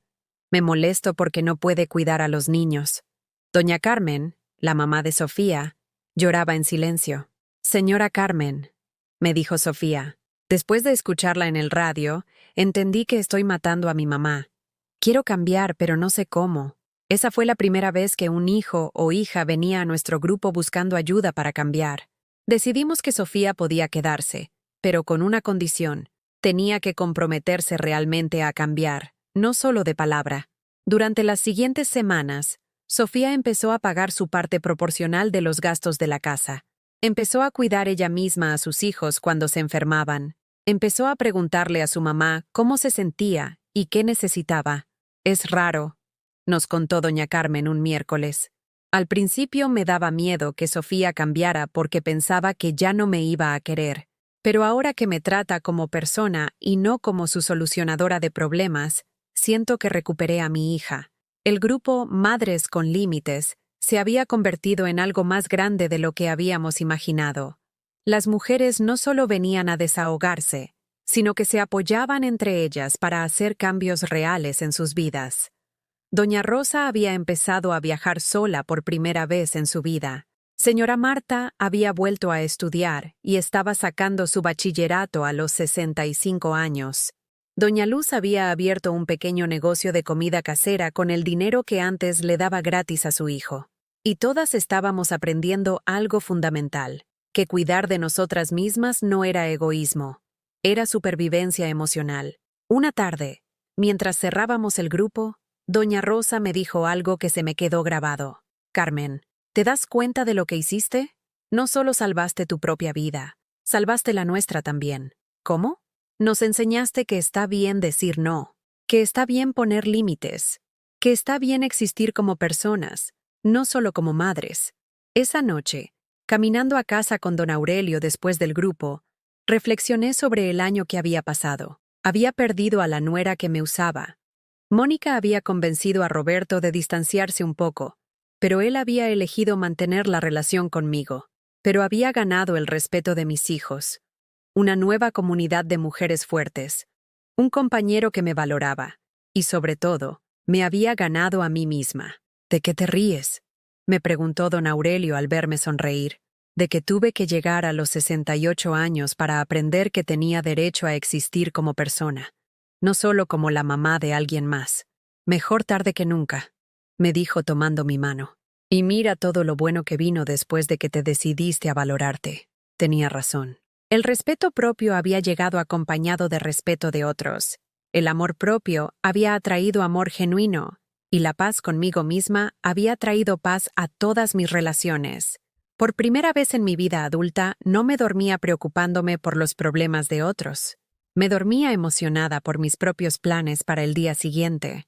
A: me molesto porque no puede cuidar a los niños. Doña Carmen, la mamá de Sofía, lloraba en silencio. Señora Carmen, me dijo Sofía, después de escucharla en el radio, entendí que estoy matando a mi mamá. Quiero cambiar, pero no sé cómo. Esa fue la primera vez que un hijo o hija venía a nuestro grupo buscando ayuda para cambiar. Decidimos que Sofía podía quedarse, pero con una condición. Tenía que comprometerse realmente a cambiar, no solo de palabra. Durante las siguientes semanas, Sofía empezó a pagar su parte proporcional de los gastos de la casa. Empezó a cuidar ella misma a sus hijos cuando se enfermaban. Empezó a preguntarle a su mamá cómo se sentía y qué necesitaba. Es raro, nos contó doña Carmen un miércoles. Al principio me daba miedo que Sofía cambiara porque pensaba que ya no me iba a querer. Pero ahora que me trata como persona y no como su solucionadora de problemas, siento que recuperé a mi hija. El grupo Madres con Límites se había convertido en algo más grande de lo que habíamos imaginado. Las mujeres no solo venían a desahogarse, sino que se apoyaban entre ellas para hacer cambios reales en sus vidas. Doña Rosa había empezado a viajar sola por primera vez en su vida. Señora Marta había vuelto a estudiar y estaba sacando su bachillerato a los 65 años. Doña Luz había abierto un pequeño negocio de comida casera con el dinero que antes le daba gratis a su hijo. Y todas estábamos aprendiendo algo fundamental, que cuidar de nosotras mismas no era egoísmo, era supervivencia emocional. Una tarde, mientras cerrábamos el grupo, Doña Rosa me dijo algo que se me quedó grabado. Carmen, ¿te das cuenta de lo que hiciste? No solo salvaste tu propia vida, salvaste la nuestra también. ¿Cómo? Nos enseñaste que está bien decir no, que está bien poner límites, que está bien existir como personas, no solo como madres. Esa noche, caminando a casa con don Aurelio después del grupo, reflexioné sobre el año que había pasado. Había perdido a la nuera que me usaba. Mónica había convencido a Roberto de distanciarse un poco, pero él había elegido mantener la relación conmigo. Pero había ganado el respeto de mis hijos, una nueva comunidad de mujeres fuertes, un compañero que me valoraba, y sobre todo, me había ganado a mí misma. ¿De qué te ríes?, me preguntó don Aurelio al verme sonreír. De que tuve que llegar a los 68 años para aprender que tenía derecho a existir como persona, no solo como la mamá de alguien más. Mejor tarde que nunca, me dijo tomando mi mano. Y mira todo lo bueno que vino después de que te decidiste a valorarte. Tenía razón. El respeto propio había llegado acompañado de respeto de otros. El amor propio había atraído amor genuino, y la paz conmigo misma había traído paz a todas mis relaciones. Por primera vez en mi vida adulta, no me dormía preocupándome por los problemas de otros. Me dormía emocionada por mis propios planes para el día siguiente.